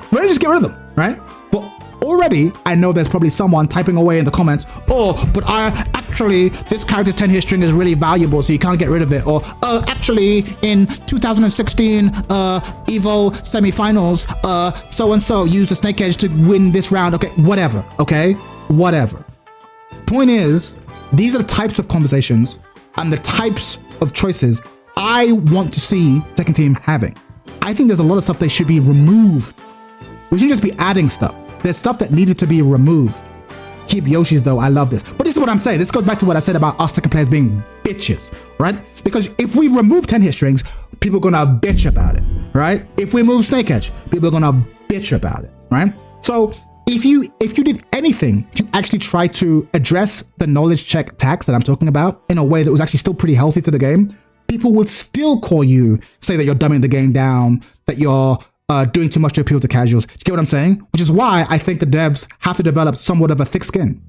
Why don't we just get rid of them, right? But already, I know there's probably someone typing away in the comments, oh, but I actually, this character's 10 hit string is really valuable, so you can't get rid of it. Or, actually, in 2016 Evo semifinals, so-and-so used the Snake Edge to win this round. Okay, whatever, okay? Whatever. Point is, these are the types of conversations and the types of choices I want to see Tekken Team having. I think there's a lot of stuff that should be removed. We shouldn't just be adding stuff. There's stuff that needed to be removed. Keep Yoshi's though, I love this. But this is what I'm saying. This goes back to what I said about us Tekken players being bitches, right? Because if we remove 10 hit strings, people are gonna bitch about it, right? If we move Snake Edge, people are gonna bitch about it, right? So if you did anything to actually try to address the knowledge check tax that I'm talking about in a way that was actually still pretty healthy to the game, people would still call you, say that you're dumbing the game down, that you're doing too much to appeal to casuals. Do you get what I'm saying? Which is why I think the devs have to develop somewhat of a thick skin.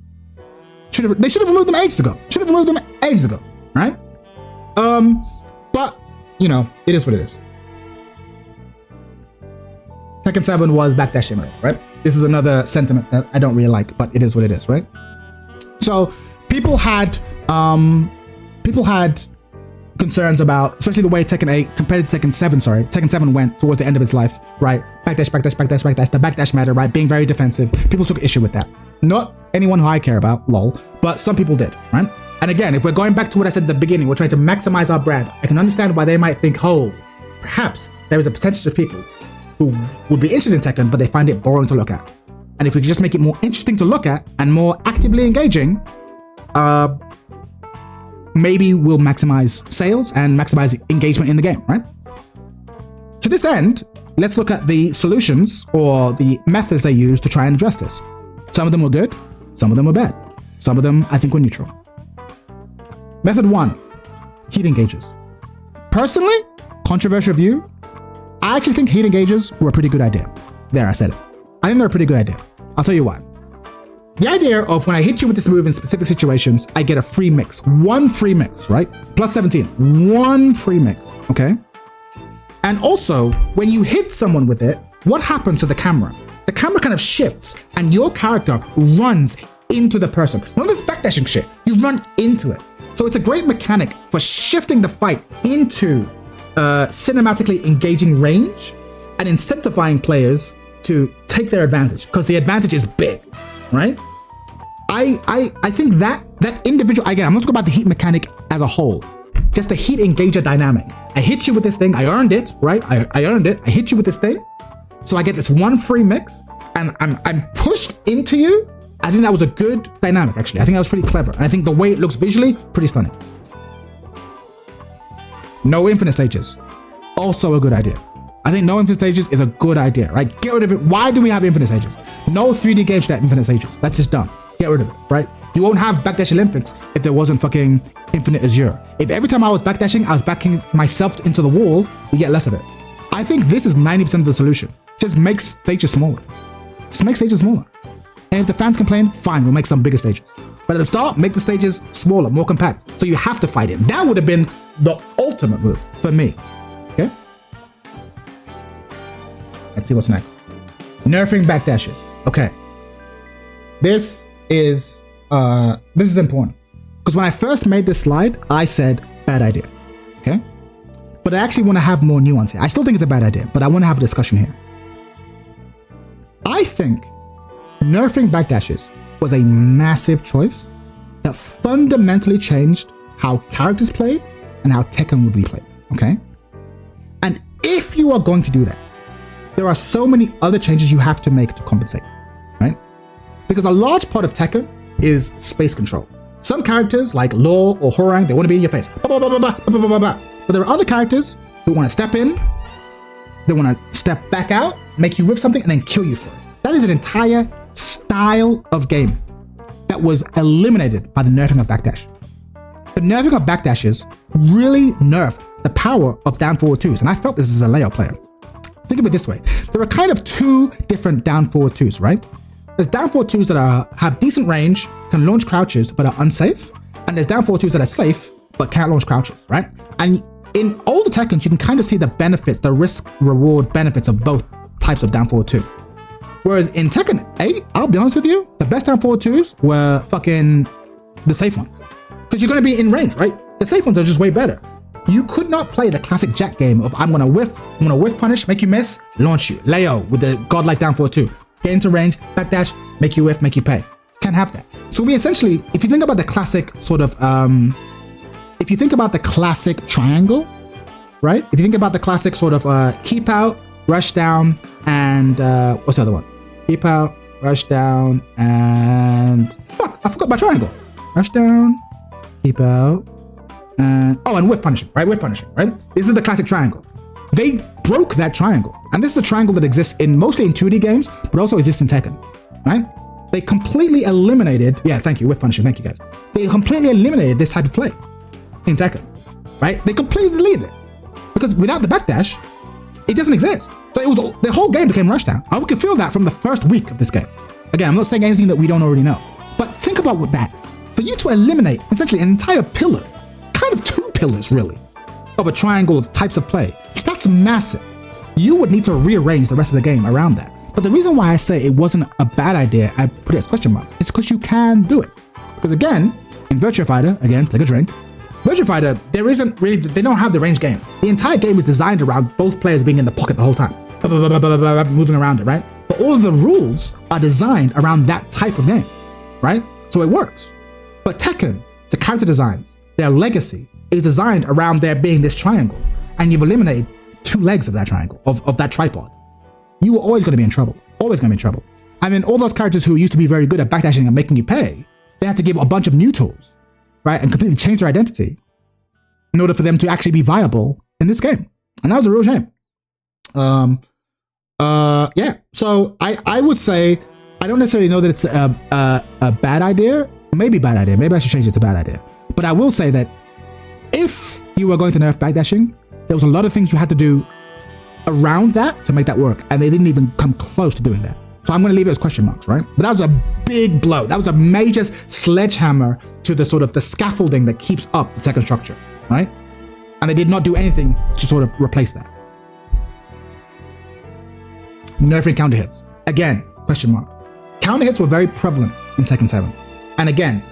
They should have removed them ages ago. Right? But, you know, it is what it is. Tekken 7 was backdash simulator, right? This is another sentiment that I don't really like, but it is what it is, right? So people had concerns about, especially the way Tekken 8 compared to Tekken 7, Tekken 7 went towards the end of its life, right? Backdash, the backdash matter, right? Being very defensive. People took issue with that. Not anyone who I care about, lol, but some people did, right? And again, if we're going back to what I said at the beginning, we're trying to maximize our brand. I can understand why they might think, oh, perhaps there is a percentage of people who would be interested in Tekken, but they find it boring to look at. And if we could just make it more interesting to look at and more actively engaging, maybe we'll maximize sales and maximize engagement in the game, right? To this end, let's look at the solutions or the methods they use to try and address this. Some of them were good, some of them were bad. Some of them, I think, were neutral. Method 1, heat engagers. Personally, controversial view, I actually think heat engagers were a pretty good idea. There, I said it. I think they're a pretty good idea. I'll tell you why. The idea of when I hit you with this move in specific situations, I get a free mix. One free mix, right? Plus 17. One free mix, okay? And also, when you hit someone with it, what happens to the camera? The camera kind of shifts and your character runs into the person. None of this backdashing shit, you run into it. So it's a great mechanic for shifting the fight into cinematically engaging range and incentivizing players to take their advantage, because the advantage is big, right? I think that individual, again, I'm not talking about the heat mechanic as a whole, just the heat engager dynamic. I hit you with this thing, I earned it, right? I earned it, I hit you with this thing, so I get this one free mix, and I'm pushed into you. I think that was a good dynamic, actually. I think that was pretty clever. And I think the way it looks visually, pretty stunning. No infinite stages, also a good idea. I think no infinite stages is a good idea, right? Get rid of it. Why do we have infinite stages? No 3D game should have infinite stages. That's just dumb. Get rid of it, right? You won't have Backdash Olympics if there wasn't fucking infinite Azure. If every time I was backdashing, I was backing myself into the wall, we get less of it. I think this is 90% of the solution. Just make stages smaller. Just make stages smaller. And if the fans complain, fine, we'll make some bigger stages. But at the start, make the stages smaller, more compact, so you have to fight it. That would have been the ultimate move for me, okay? Let's see what's next. Nerfing backdashes. Okay. This is important. Because when I first made this slide, I said, bad idea, okay? But I actually want to have more nuance here. I still think it's a bad idea, but I want to have a discussion here. I think nerfing backdashes was a massive choice that fundamentally changed how characters played and how Tekken would be played, okay? And if you are going to do that, there are so many other changes you have to make to compensate, right? Because a large part of Tekken is space control. Some characters like Law or Horang, they want to be in your face. But there are other characters who want to step in, they want to step back out, make you whip something, and then kill you for it. That is an entire style of game that was eliminated by the nerfing of backdash. The nerfing of backdashes really nerfed the power of down forward twos, and I felt this as a layout player. Think of it this way. There are kind of two different down forward twos, right? There's down forward twos that have decent range, can launch crouches, but are unsafe. And there's down forward twos that are safe, but can't launch crouches, right? And in older Tekkens, you can kind of see the benefits, the risk-reward benefits of both types of down forward two. Whereas in Tekken 8, I'll be honest with you, the best down forward twos were fucking the safe ones. because you're going to be in range, right? The safe ones are just way better. You could not play the classic Jack game of I'm going to whiff punish, make you miss, launch you. Leo with the godlike down 4-2. Get into range, backdash, make you whiff, make you pay. Can't have that. So we essentially, if you think about the classic sort of, if you think about the classic triangle, right? If you think about the classic sort of keep out, rush down, and what's the other one? Keep out, rush down, and fuck, I forgot my triangle. Rush down, keep out, and whiff punishing, right? Whiff punishing, right? This is the classic triangle. They broke that triangle, and this is a triangle that exists mostly in 2D games, but also exists in Tekken, right? They completely eliminated, yeah, thank you, whiff punishing, thank you guys. They completely eliminated this type of play in Tekken, right? They completely deleted it because without the backdash, it doesn't exist. So it was the whole game became rushdown. I could feel that from the first week of this game. Again, I'm not saying anything that we don't already know, but think about what that, for you to eliminate essentially an entire pillar, kind of 2 pillars really, of a triangle of types of play, that's massive. You would need to rearrange the rest of the game around that. But the reason why I say it wasn't a bad idea, I put it as question mark, is because you can do it. Because again, in Virtua Fighter, again, take a drink, Virtua Fighter, there isn't really, they don't have the range game. The entire game is designed around both players being in the pocket the whole time, moving around it, right? But all of the rules are designed around that type of game, right? So it works. But Tekken, the character designs, their legacy is designed around there being this triangle, and you've eliminated 2 legs of that triangle, of that tripod. You were always going to be in trouble, always going to be in trouble. And then all those characters who used to be very good at backdashing and making you pay, they had to give a bunch of new tools, right? And completely change their identity in order for them to actually be viable in this game. And that was a real shame. Yeah. So I would say, I don't necessarily know that it's a bad idea, maybe bad idea. Maybe I should change it to bad idea. But I will say that if you were going to nerf backdashing, there was a lot of things you had to do around that to make that work, and they didn't even come close to doing that. So I'm going to leave it as question marks, right? But that was a big blow. That was a major sledgehammer to the sort of the scaffolding that keeps up the Tekken structure, right? And they did not do anything to sort of replace that. Nerfing counter hits. Again, question mark. Counter hits were very prevalent in Tekken 7. And again,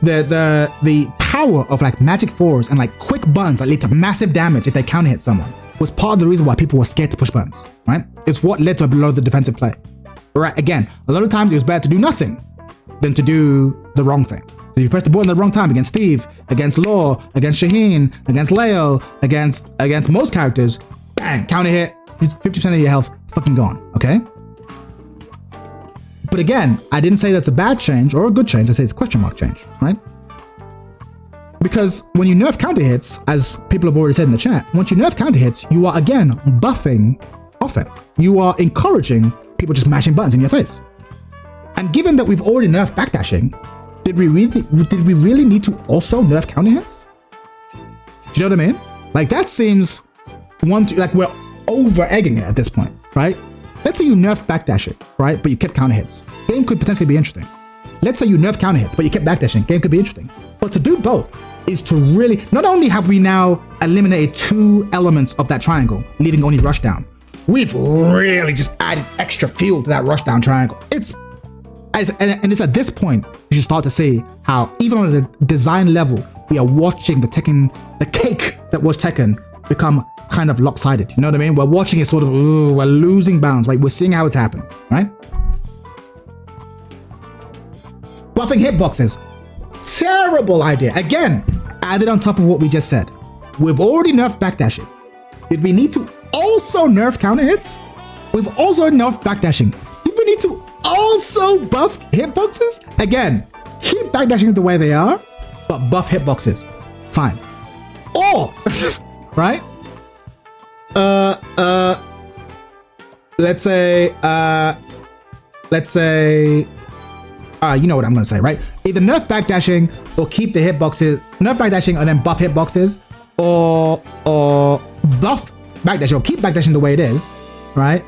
the power of like magic fours and like quick buttons that lead to massive damage if they counter hit someone was part of the reason why people were scared to push buttons, right? It's what led to a lot of the defensive play. Right, again, a lot of times it was better to do nothing than to do the wrong thing. So you press the button at the wrong time against Steve, against Law, against Shaheen, against Leo, against most characters, bang, counter hit, 50% of your health fucking gone, okay? But again, I didn't say that's a bad change or a good change, I say it's a question mark change, right? Because when you nerf counter hits, as people have already said in the chat, once you nerf counter hits, you are again buffing offense. You are encouraging people just mashing buttons in your face. And given that we've already nerfed backdashing, did we really need to also nerf counter hits? Do you know what I mean? Like that seems like we're over egging it at this point, right? Let's say you nerf backdashing, right? But you kept counter hits. Game could potentially be interesting. Let's say you nerf counter hits, but you kept backdashing. Game could be interesting. But to do both is to really, not only have we now eliminated 2 elements of that triangle, leaving only rush down, we've really just added extra fuel to that rushdown triangle. It's at this point you should start to see how even on the design level we are watching the cake that was Tekken become kind of lopsided. You know what I mean? We're watching it sort of, we're losing bounds, right? We're seeing how it's happened, right? Buffing hitboxes, terrible idea. Again, added on top of what we just said. We've already nerfed backdashing. Did we need to also nerf counter hits? We've also nerfed backdashing. Did we need to also buff hitboxes? Again, keep backdashing the way they are, but buff hitboxes. Fine. Or, right? Let's say, you know what I'm gonna say, right? Either nerf backdashing or keep the hitboxes, nerf backdashing and then buff hitboxes, or buff backdashing or keep backdashing the way it is, right?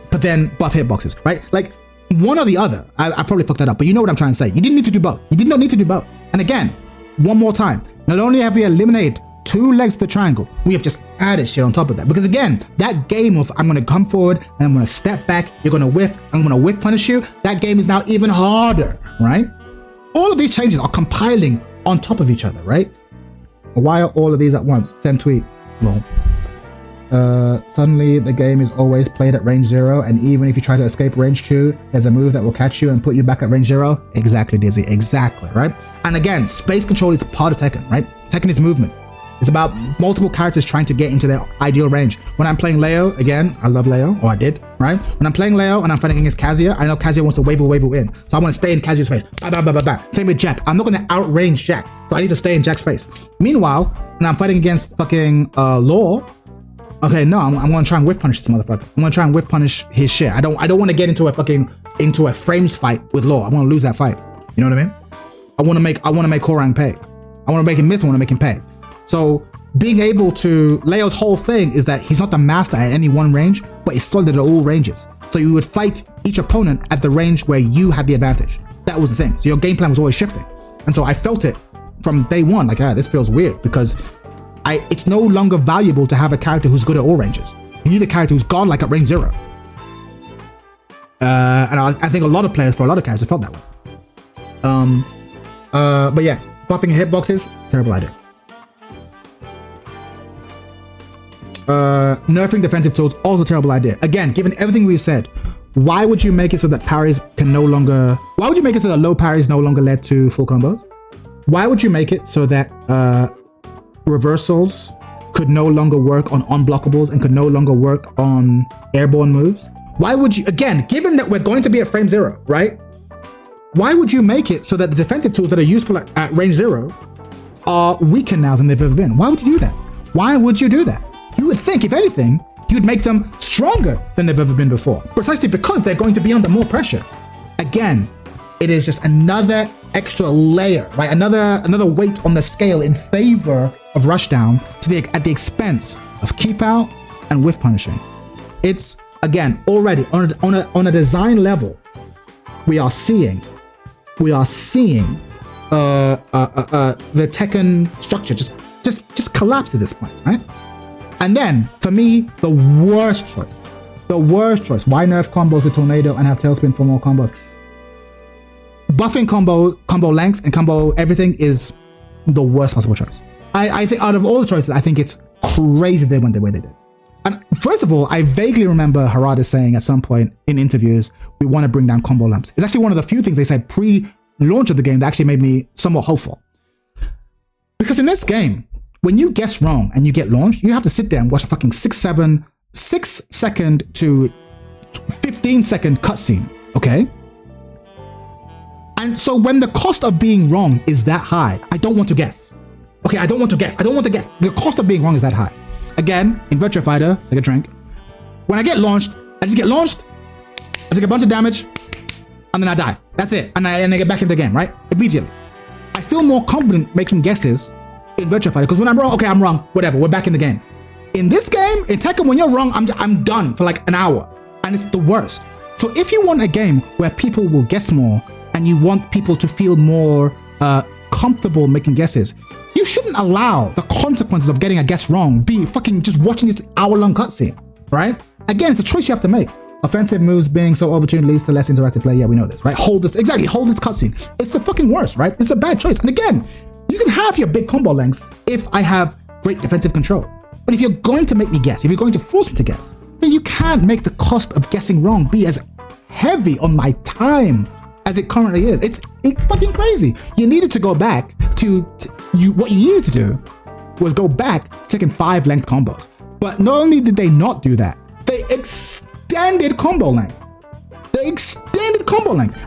But then buff hitboxes, right? Like one or the other. I probably fucked that up, but you know what I'm trying to say. You didn't need to do both. You did not need to do both. And again, one more time, not only have we eliminated 2 legs to the triangle, we have just added shit on top of that. Because again, that game of I'm gonna come forward and I'm gonna step back, you're gonna whiff, I'm gonna whiff punish you, that game is now even harder, right? All of these changes are compiling on top of each other, right? Why are all of these at once? Send tweet. Lol. Suddenly the game is always played at range 0, and even if you try to escape range 2, there's a move that will catch you and put you back at range 0. Exactly, Dizzy, exactly, right? And again, space control is part of Tekken, right? Tekken is movement. It's about multiple characters trying to get into their ideal range. When I'm playing Leo, again, I love Leo, or I did, right? When I'm playing Leo and I'm fighting against Kazuya, I know Kazuya wants to wave in. So I want to stay in Kazuya's face. Bah, bah, bah, bah, bah. Same with Jack. I'm not going to outrange Jack, so I need to stay in Jack's face. Meanwhile, when I'm fighting against fucking Law, okay, no, I'm going to try and whiff punish this motherfucker. I'm going to try and whiff punish his shit. I don't want to get into a frames fight with Law. I want to lose that fight. You know what I mean? I want to make Korang pay. I want to make him miss. I want to make him pay. So being able to, Leo's whole thing is that he's not the master at any one range, but he's solid at all ranges. So you would fight each opponent at the range where you had the advantage. That was the thing. So your game plan was always shifting. And so I felt it from day one, like, this feels weird because it's no longer valuable to have a character who's good at all ranges. You need a character who's godlike at range 0. And I think a lot of players for a lot of characters felt that way. But yeah, buffing hitboxes, terrible idea. Nerfing defensive tools, also terrible idea. Again, given everything we've said, why would you make it so that parries can no longer, why would you make it so that low parries no longer led to full combos? Why would you make it so that reversals could no longer work on unblockables and could no longer work on airborne moves? Why would you, again, given that we're going to be at frame 0, right? Why would you make it so that the defensive tools that are useful at range 0 are weaker now than they've ever been? Why would you do that? Why would you do that? You would think, if anything, you'd make them stronger than they've ever been before, precisely because they're going to be under more pressure. Again, it is just another extra layer, right? Another weight on the scale in favor of rushdown at the expense of keep out and whiff punishing. It's, again, already on a design level, we are seeing the Tekken structure just collapse at this point, right? And then, for me, the worst choice. Why nerf combos with Tornado and have Tailspin for more combos? Buffing combo length and combo everything is the worst possible choice. I think out of all the choices, I think it's crazy they went the way they did. And first of all, I vaguely remember Harada saying at some point in interviews, we want to bring down combo lamps. It's actually one of the few things they said pre-launch of the game that actually made me somewhat hopeful. Because in this game, when you guess wrong and you get launched, you have to sit there and watch a fucking 6 second to 15 second cutscene, okay? And so when the cost of being wrong is that high, I don't want to guess. Okay, I don't want to guess. The cost of being wrong is that high. Again, in Virtua Fighter, take a drink. When I get launched, I just get launched, I take a bunch of damage, and then I die. That's it. And I get back in the game, right? Immediately. I feel more confident making guesses in Virtua Fighter, because when I'm wrong, okay, I'm wrong, whatever, we're back in the game. In this game, in Tekken, when you're wrong, I'm done for like an hour, and it's the worst. So if you want a game where people will guess more, and you want people to feel more comfortable making guesses, you shouldn't allow the consequences of getting a guess wrong be fucking just watching this hour-long cutscene, right? Again, it's a choice you have to make. Offensive moves being so overtuned leads to less interactive play. Yeah, we know this, right? Hold this cutscene. It's the fucking worst, right? It's a bad choice. And again, you can have your big combo length if I have great defensive control. But if you're going to make me guess, if you're going to force me to guess, then you can't make the cost of guessing wrong be as heavy on my time as it currently is. It's fucking crazy. You needed to go back to what you needed to do was go back to taking 5 length combos. But not only did they not do that, they extended combo length.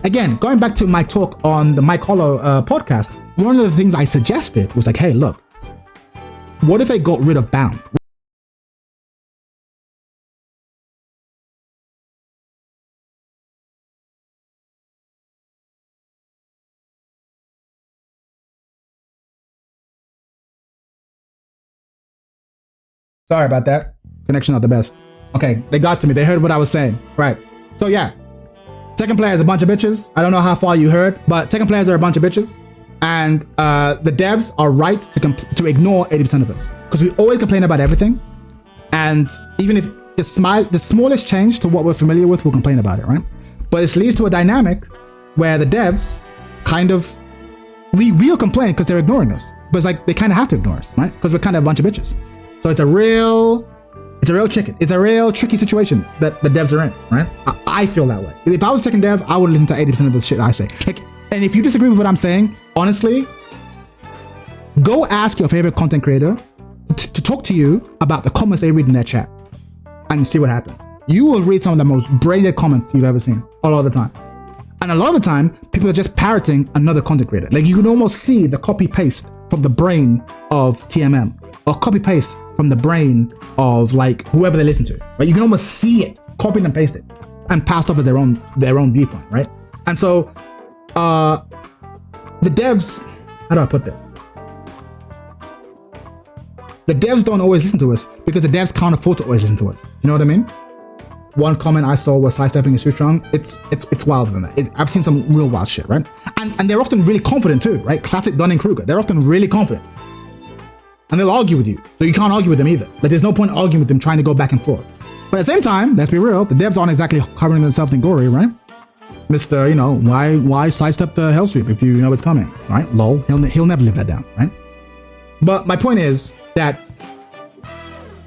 Again, going back to my talk on the Mike Hollow podcast, one of the things I suggested was like, hey, look, what if they got rid of Bound? Sorry about that. Connection not the best. Okay, they got to me. They heard what I was saying. Right. So yeah, Tekken players are a bunch of bitches. I don't know how far you heard, but Tekken players are a bunch of bitches. And the devs are right to ignore 80% of us. Because we always complain about everything. And even if the smallest change to what we're familiar with, we'll complain about it, right? But this leads to a dynamic where the devs kind of we will complain because they're ignoring us. But it's like they kind of have to ignore us, right? Because we're kind of a bunch of bitches. So it's a real tricky situation that the devs are in, right? I feel that way. If I was a Tekken dev, I would listen to 80% of the shit I say. Like, and if you disagree with what I'm saying, honestly, go ask your favorite content creator to talk to you about the comments they read in their chat and see what happens. You will read some of the most brilliant comments you've ever seen a lot of the time. And a lot of the time, people are just parroting another content creator. Like you can almost see the copy paste from the brain of TMM or copy paste from the brain of like whoever they listen to, right? You can almost see it, copied and pasted and passed off as their own viewpoint, right? And so the devs, how do I put this? The devs don't always listen to us because the devs can't afford to always listen to us. You know what I mean? One comment I saw was sidestepping is too strong. It's wilder than that. I've seen some real wild shit, right? And they're often really confident too, right? Classic Dunning-Kruger. They're often really confident. And they'll argue with you. So you can't argue with them either. Like there's no point arguing with them trying to go back and forth. But at the same time, let's be real, the devs aren't exactly covering themselves in glory, right? Mr. You know, why sidestep the hell sweep if you know it's coming, right? Lol, he'll never live that down, right? But my point is that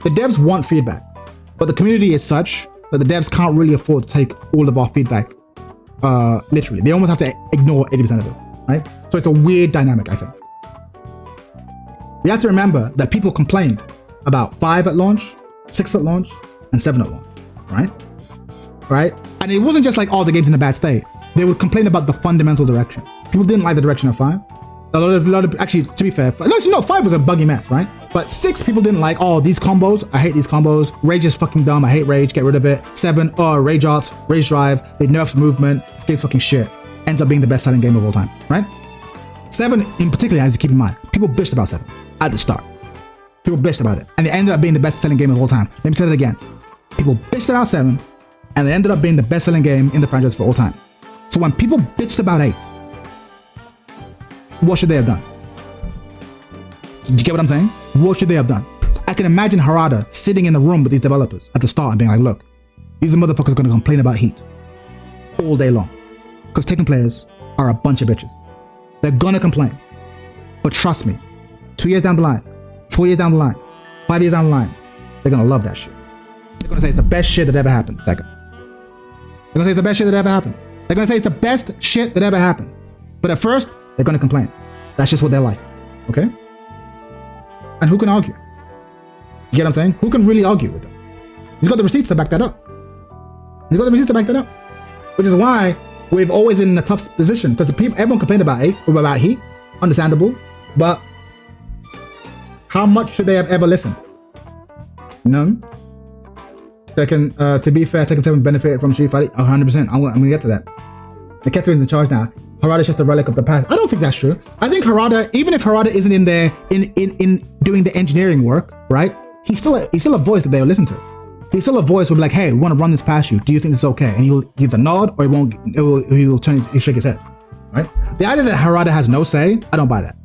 the devs want feedback, but the community is such that the devs can't really afford to take all of our feedback literally. They almost have to ignore 80% of this, right? So it's a weird dynamic, I think. We have to remember that people complained about 5 at launch, 6 at launch, and 7 at launch, right? Right? And it wasn't just like, oh, the game's in a bad state. They would complain about the fundamental direction. People didn't like the direction of 5. A lot of actually, to be fair, 5 was a buggy mess, right? But 6, people didn't like, oh, these combos, I hate these combos. Rage is fucking dumb, I hate Rage, get rid of it. 7, oh, Rage Arts, Rage Drive, they nerfed movement, this game's fucking shit. Ends up being the best selling game of all time, right? 7 in particular, as you keep in mind, people bitched about 7 at the start. People bitched about it, and it ended up being the best selling game of all time. Let me say that again. People bitched about 7, and it ended up being the best selling game in the franchise for all time. So when people bitched about 8, what should they have done? Do you get what I'm saying? What should they have done? I can imagine Harada sitting in the room with these developers at the start and being like, look, these motherfuckers are going to complain about heat all day long. Because Tekken players are a bunch of bitches. They're going to complain. But trust me, 2 years down the line, 4 years down the line, 5 years down the line, they're going to love that shit. They're going to say it's the best shit that ever happened, Tekken. They're going to say it's the best shit that ever happened. They're going to say it's the best shit that ever happened. But at first, they're going to complain. That's just what they're like, okay? And who can argue? You get what I'm saying? Who can really argue with them? He's got the receipts to back that up. He's got the receipts to back that up. Which is why we've always been in a tough position, because everyone complained about heat, understandable, but how much should they have ever listened? You know? To be fair, Tekken 7 benefited from Street Fighter 100%. I'm gonna get to that. Niketo's in charge now. Harada's just a relic of the past. I don't think that's true. I think Harada, even if Harada isn't in there in doing the engineering work, right? He's still a voice that they'll listen to. He's still a voice who'll be like, hey, we want to run this past you. Do you think this is okay? And he'll give a nod, or he will shake his head, right? The idea that Harada has no say, I don't buy that.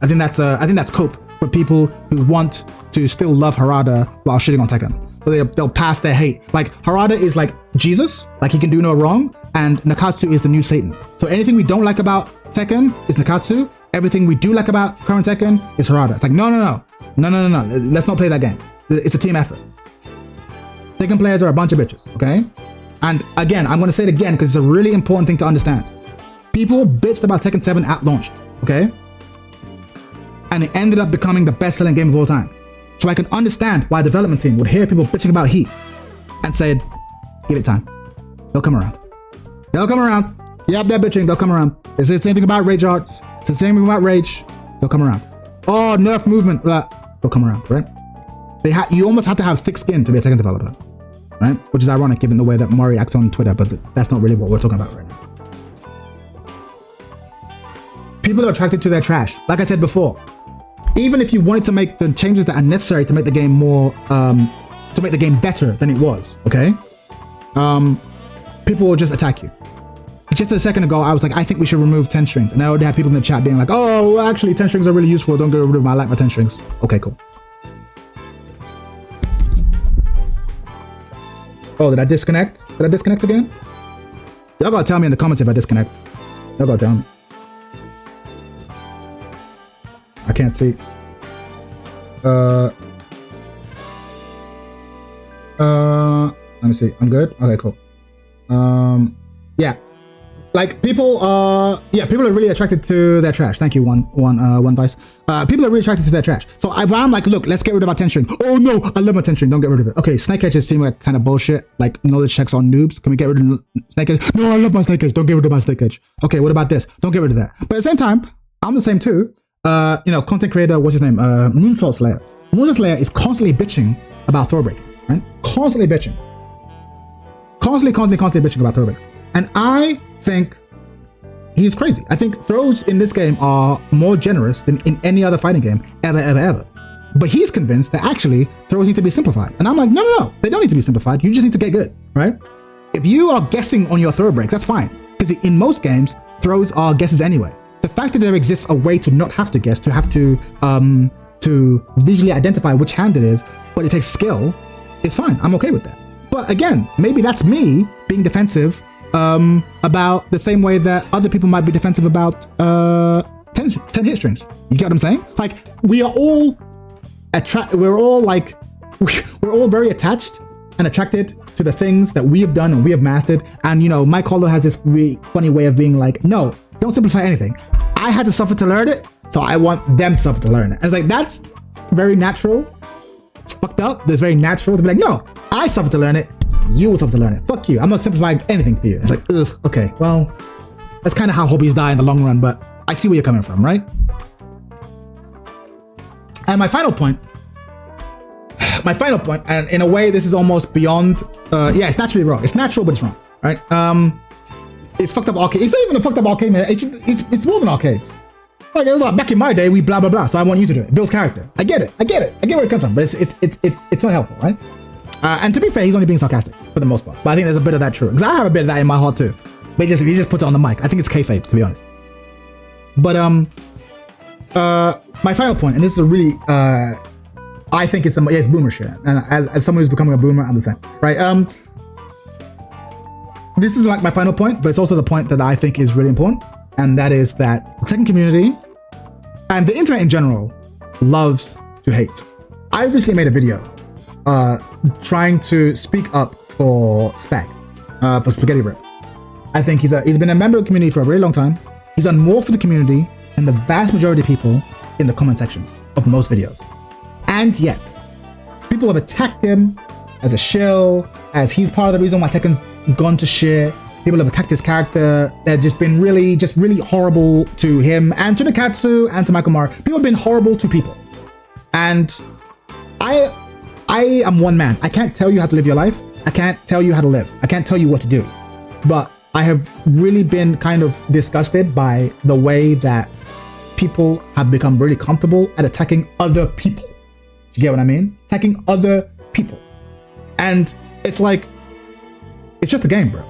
I think that's cope for people who want to still love Harada while shitting on Tekken. So they'll pass their hate. Like Harada is like Jesus, like he can do no wrong, and Nakatsu is the new Satan. So anything we don't like about Tekken is Nakatsu. Everything we do like about current Tekken is Harada. It's like no. Let's not play that game. It's a team effort. Tekken players are a bunch of bitches, okay? And again, I'm gonna say it again because it's a really important thing to understand. People bitched about Tekken 7 at launch, okay? And it ended up becoming the best-selling game of all time. So I can understand why a development team would hear people bitching about heat and said, give it time. They'll come around. They'll come around. Yep, they're bitching. They'll come around. They say the same thing about Rage Arts. It's the same thing about Rage. They'll come around. Oh, nerf movement. They'll come around, right? You almost have to have thick skin to be a Tekken developer, right? Which is ironic given the way that Mori acts on Twitter, but that's not really what we're talking about right now. People are attracted to their trash. Like I said before, even if you wanted to make the changes that are necessary to make the game more, to make the game better than it was, okay? People will just attack you. Just a second ago, I was like, I think we should remove 10 strings. And I already had people in the chat being like, oh, well, actually 10 strings are really useful. Don't get rid of them. I like my 10 strings. Okay, cool. Oh, did I disconnect? Did I disconnect again? Y'all gotta tell me in the comments if I disconnect. Y'all gotta tell me. can't see. Let me see. I'm good. Okay, cool. Yeah. Like people people are really attracted to their trash. Thank you, one vice. People are really attracted to their trash. So I'm like, look, let's get rid of our tension. Oh no, I love my tension. Don't get rid of it. Okay, snake edges seem like kind of bullshit. Like knowledge checks on noobs. Can we get rid of snake edge? No, I love my snake edge. Don't get rid of my snake edge. Okay, what about this? Don't get rid of that. But at the same time, I'm the same too. Content creator, what's his name? Moonsault Slayer. Moonsault Slayer is constantly bitching about throw break, right? Constantly bitching. Constantly bitching about throw breaks. And I think he's crazy. I think throws in this game are more generous than in any other fighting game ever. But he's convinced that actually throws need to be simplified. And I'm like, no, they don't need to be simplified. You just need to get good, right? If you are guessing on your throw breaks, that's fine. Because in most games, throws are guesses anyway. The fact that there exists a way to not have to guess, to have to visually identify which hand it is, but it takes skill, is fine. I'm okay with that. But again, maybe that's me being defensive about the same way that other people might be defensive about 10 hit strings. You get what I'm saying? Like we're all very attached and attracted to the things that we have done and we have mastered. And Mike Hollow has this really funny way of being like, no, don't simplify anything. I had to suffer to learn it, so I want them to suffer to learn it. And it's like, that's very natural. It's fucked up, but it's very natural to be like, no, I suffered to learn it, you will suffer to learn it. Fuck you, I'm not simplifying anything for you. It's like, ugh, okay, well, that's kind of how hobbies die in the long run, but I see where you're coming from, right? And my final point, and in a way, this is almost beyond, it's naturally wrong. It's natural, but it's wrong, right? It's fucked up arcade. It's not even a fucked up arcade, man. It's more than arcades. Like, it was like back in my day, we blah blah blah. So I want you to do it. Bill's character. I get it. I get where it comes from, but it's not helpful, right? And to be fair, he's only being sarcastic for the most part. But I think there's a bit of that true, because I have a bit of that in my heart too. But he just puts it on the mic. I think it's kayfabe, to be honest. But my final point, and this is a really I think it's boomer shit. And as someone who's becoming a boomer, I'm the same, right? This is like my final point, but it's also the point that I think is really important, and that is that the Tekken community and the internet in general loves to hate. I recently made a video trying to speak up for Spag, for Spaghetti Rip. I think he's been a member of the community for a very long time. He's done more for the community than the vast majority of people in the comment sections of most videos. And yet, people have attacked him as a shill, as he's part of the reason why Tekken's gone to shit. People have attacked his character. They've just been really horrible to him and to Nikatsu and to Michael Mara. People have been horrible to people. And I am one man. I can't tell you how to live your life. I can't tell you how to live. I can't tell you what to do. But I have really been kind of disgusted by the way that people have become really comfortable at attacking other people. You get what I mean? Attacking other people. And it's like, it's just a game, bro.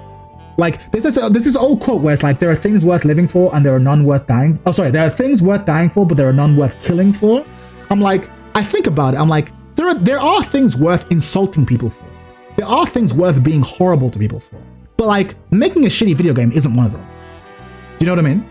Like, there's this old quote where it's like, there are things worth living for and there are none worth dying. Oh, sorry, there are things worth dying for, but there are none worth killing for. I'm like, I think about it. I'm like, there are things worth insulting people for. There are things worth being horrible to people for. But like, making a shitty video game isn't one of them. Do you know what I mean?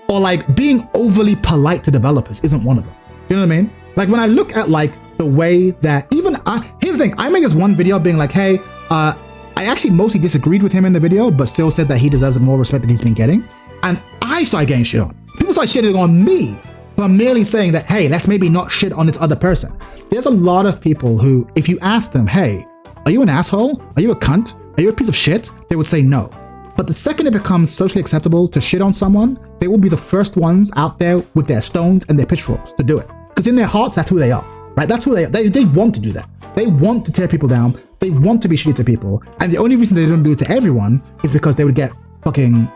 Or like, being overly polite to developers isn't one of them. Do you know what I mean? Like, when I look at like the way that here's the thing, I made this one video being like, hey, I actually mostly disagreed with him in the video, but still said that he deserves more respect than he's been getting. And I started getting shit on. People started shitting on me for merely saying that, hey, let's maybe not shit on this other person. There's a lot of people who, if you ask them, hey, are you an asshole? Are you a cunt? Are you a piece of shit? They would say no. But the second it becomes socially acceptable to shit on someone, they will be the first ones out there with their stones and their pitchforks to do it. Because in their hearts, that's who they are, right? That's who they are. They want to do that. They want to tear people down. They want to be shitty to people. And the only reason they don't do it to everyone is because they would get fucking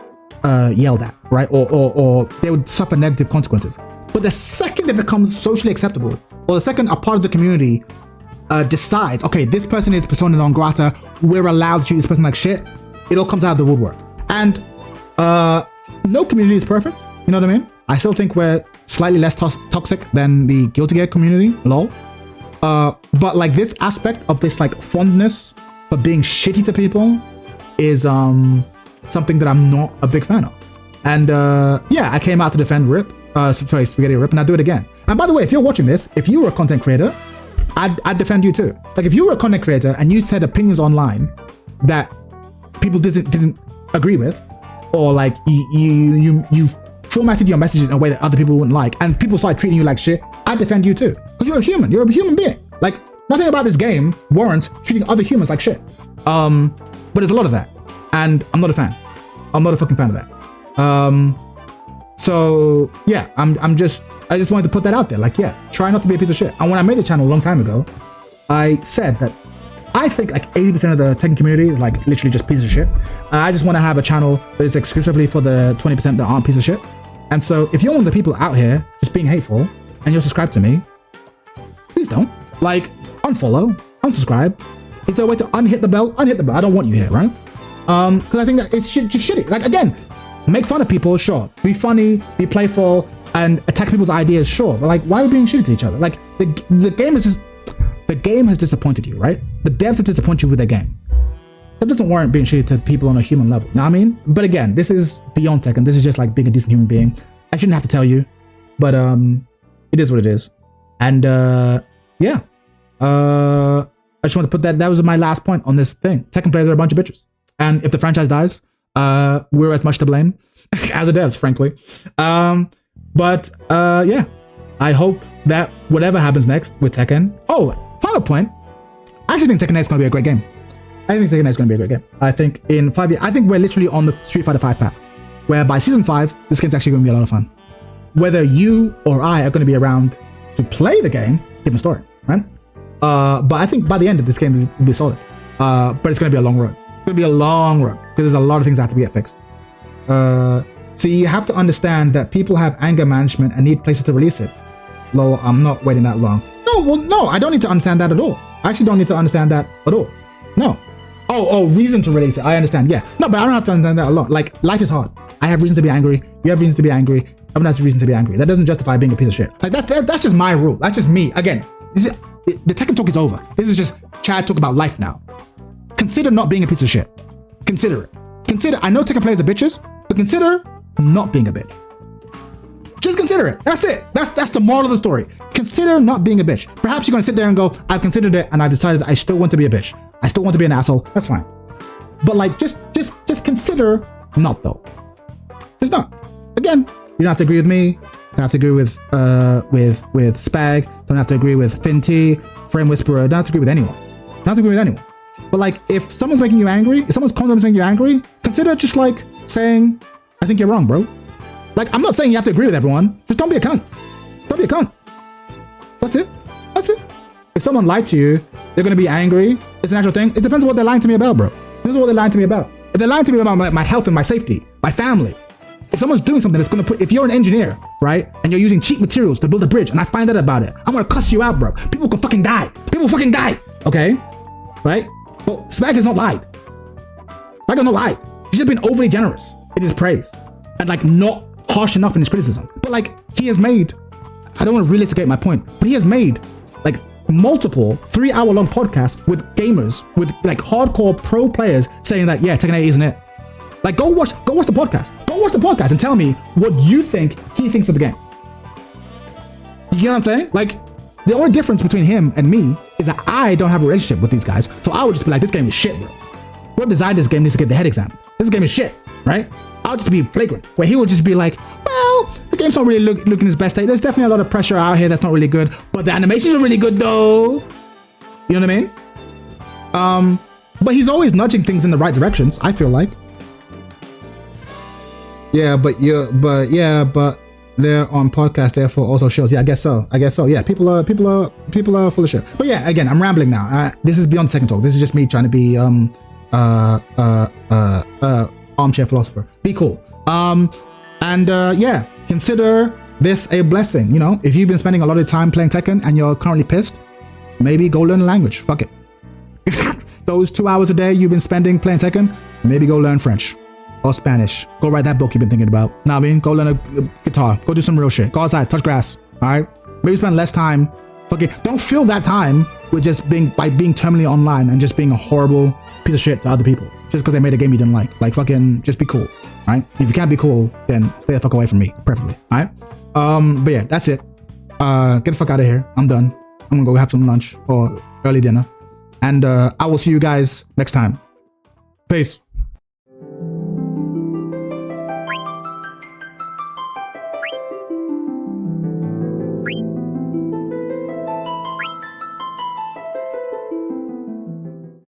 yelled at, right? Or they would suffer negative consequences. But the second it becomes socially acceptable, or the second a part of the community decides, okay, this person is persona non grata, we're allowed to treat this person like shit, it all comes out of the woodwork. And no community is perfect, you know what I mean? I still think we're slightly less toxic than the Guilty Gear community, lol. But like this aspect of this like fondness for being shitty to people is something that I'm not a big fan of. And yeah, I came out to defend Rip. Sorry, spaghetti rip, and I'd do it again. And by the way, if you're watching this, if you were a content creator, I'd defend you too. Like if you were a content creator and you said opinions online that people didn't agree with, or like you formatted your message in a way that other people wouldn't like, and people started treating you like shit, I'd defend you too. Because you're a human. You're a human being. Like nothing about this game warrants treating other humans like shit. But there's a lot of that, and I'm not a fan. I'm not a fucking fan of that. So yeah, I just wanted to put that out there. Like, yeah, try not to be a piece of shit. And when I made the channel a long time ago, I said that I think like 80% of the Tekken community is like literally just pieces of shit. I just want to have a channel that is exclusively for the 20% that aren't pieces of shit. And so if you're one of the people out here just being hateful and you're subscribed to me, please don't. Like, unfollow, unsubscribe. Is there a way to unhit the bell? Unhit the bell. I don't want you here, right? Because I think that it's just shitty. Like, again, make fun of people, sure. Be funny, be playful, and attack people's ideas, sure. But like, why are we being shitty to each other? Like, the game is just, the game has disappointed you, right? The devs have disappointed you with their game. That doesn't warrant being shitty to people on a human level. Know what I mean? But again, this is beyond Tekken. This is just like being a decent human being. I shouldn't have to tell you, but it is what it is. And yeah, I just want to put that was my last point on this thing. Tekken players are a bunch of bitches. And if the franchise dies, we're as much to blame as the devs, frankly. But yeah, I hope that whatever happens next with Tekken. Oh, final point. I actually think Tekken 8 is going to be a great game. I think Tekken 8 is going to be a great game. I think in 5 years, I think we're literally on the Street Fighter 5 path, where by season 5, this game's actually going to be a lot of fun. Whether you or I are going to be around to play the game, different story, right? But I think by the end of this game, it'll be solid. But it's going to be a long road. It's going to be a long road because there's a lot of things that have to get fixed. So you have to understand that people have anger management and need places to release it. Lol, I'm not waiting that long. No, well, no, I don't need to understand that at all. I actually don't need to understand that at all. No. Oh, reason to release it. I understand. Yeah. No, but I don't have to understand that a lot. Like, life is hard. I have reasons to be angry. You have reasons to be angry. Everyone has reasons to be angry. That doesn't justify being a piece of shit. Like, that's just my rule. That's just me. Again, the Tekken talk is over. This is just Chad talk about life now. Consider not being a piece of shit. Consider it. Consider, I know Tekken players are bitches, but consider not being a bitch. Just consider it. That's it. That's the moral of the story. Consider not being a bitch. Perhaps you're gonna sit there and go, I've considered it and I've decided I still want to be a bitch. I still want to be an asshole. That's fine. But like, just consider not though. Just not. Again, you don't have to agree with me. You don't have to agree with Spag. Don't have to agree with Finty, Frame Whisperer. Don't have to agree with anyone. Don't have to agree with anyone. But like, if someone's making you angry, if someone's content is making you angry, consider just like saying, I think you're wrong, bro. Like, I'm not saying you have to agree with everyone. Just don't be a cunt. Don't be a cunt. That's it. That's it. If someone lied to you, they're going to be angry. It's an actual thing. It depends on what they're lying to me about, bro. It depends on what they're lying to me about. If they're lying to me about my health and my safety, my family, if someone's doing something that's going to put, if you're an engineer, right, and you're using cheap materials to build a bridge, and I find out about it, I'm going to cuss you out, bro. People can fucking die. People fucking die. Okay? Right? Well, Spag has not lied. Spag has not lied. He's just been overly generous in his praise and like not harsh enough in his criticism. But like, he has made, I don't want to relitigate my point, but he has made like multiple 3-hour-long podcasts with gamers, with like hardcore pro players saying that, yeah, Tekken 8 isn't it. Like, go watch the podcast. Go watch the podcast and tell me what you think he thinks of the game. You get what I'm saying? Like, the only difference between him and me is that I don't have a relationship with these guys. So I would just be like, this game is shit, bro. Whoever designed this game needs to get the head examined. This game is shit, right? I'll just be flagrant. Where he will just be like, well, the game's not really looking its best state. There's definitely a lot of pressure out here that's not really good. But the animations are really good, though. You know what I mean? But he's always nudging things in the right directions, I feel like. Yeah, but they're on podcast, therefore also shows. Yeah, I guess so. Yeah, people are full of shit. But yeah, again, I'm rambling now. This is beyond Tekken talk. This is just me trying to be armchair philosopher. Be cool. Yeah, consider this a blessing. You know, if you've been spending a lot of time playing Tekken and you're currently pissed, maybe go learn a language. Fuck it. Those 2 hours a day you've been spending playing Tekken, maybe go learn French. Or Spanish. Go write that book you've been thinking about. Know what I mean? Go learn a guitar. Go do some real shit. Go outside, touch grass. Alright? Maybe spend less time. Fucking don't fill that time with just being terminally online and just being a horrible piece of shit to other people. Just because they made a game you didn't like. Like fucking just be cool. Right? If you can't be cool, then stay the fuck away from me, preferably. Alright? But yeah, that's it. Get the fuck out of here. I'm done. I'm gonna go have some lunch or early dinner. And I will see you guys next time. Peace.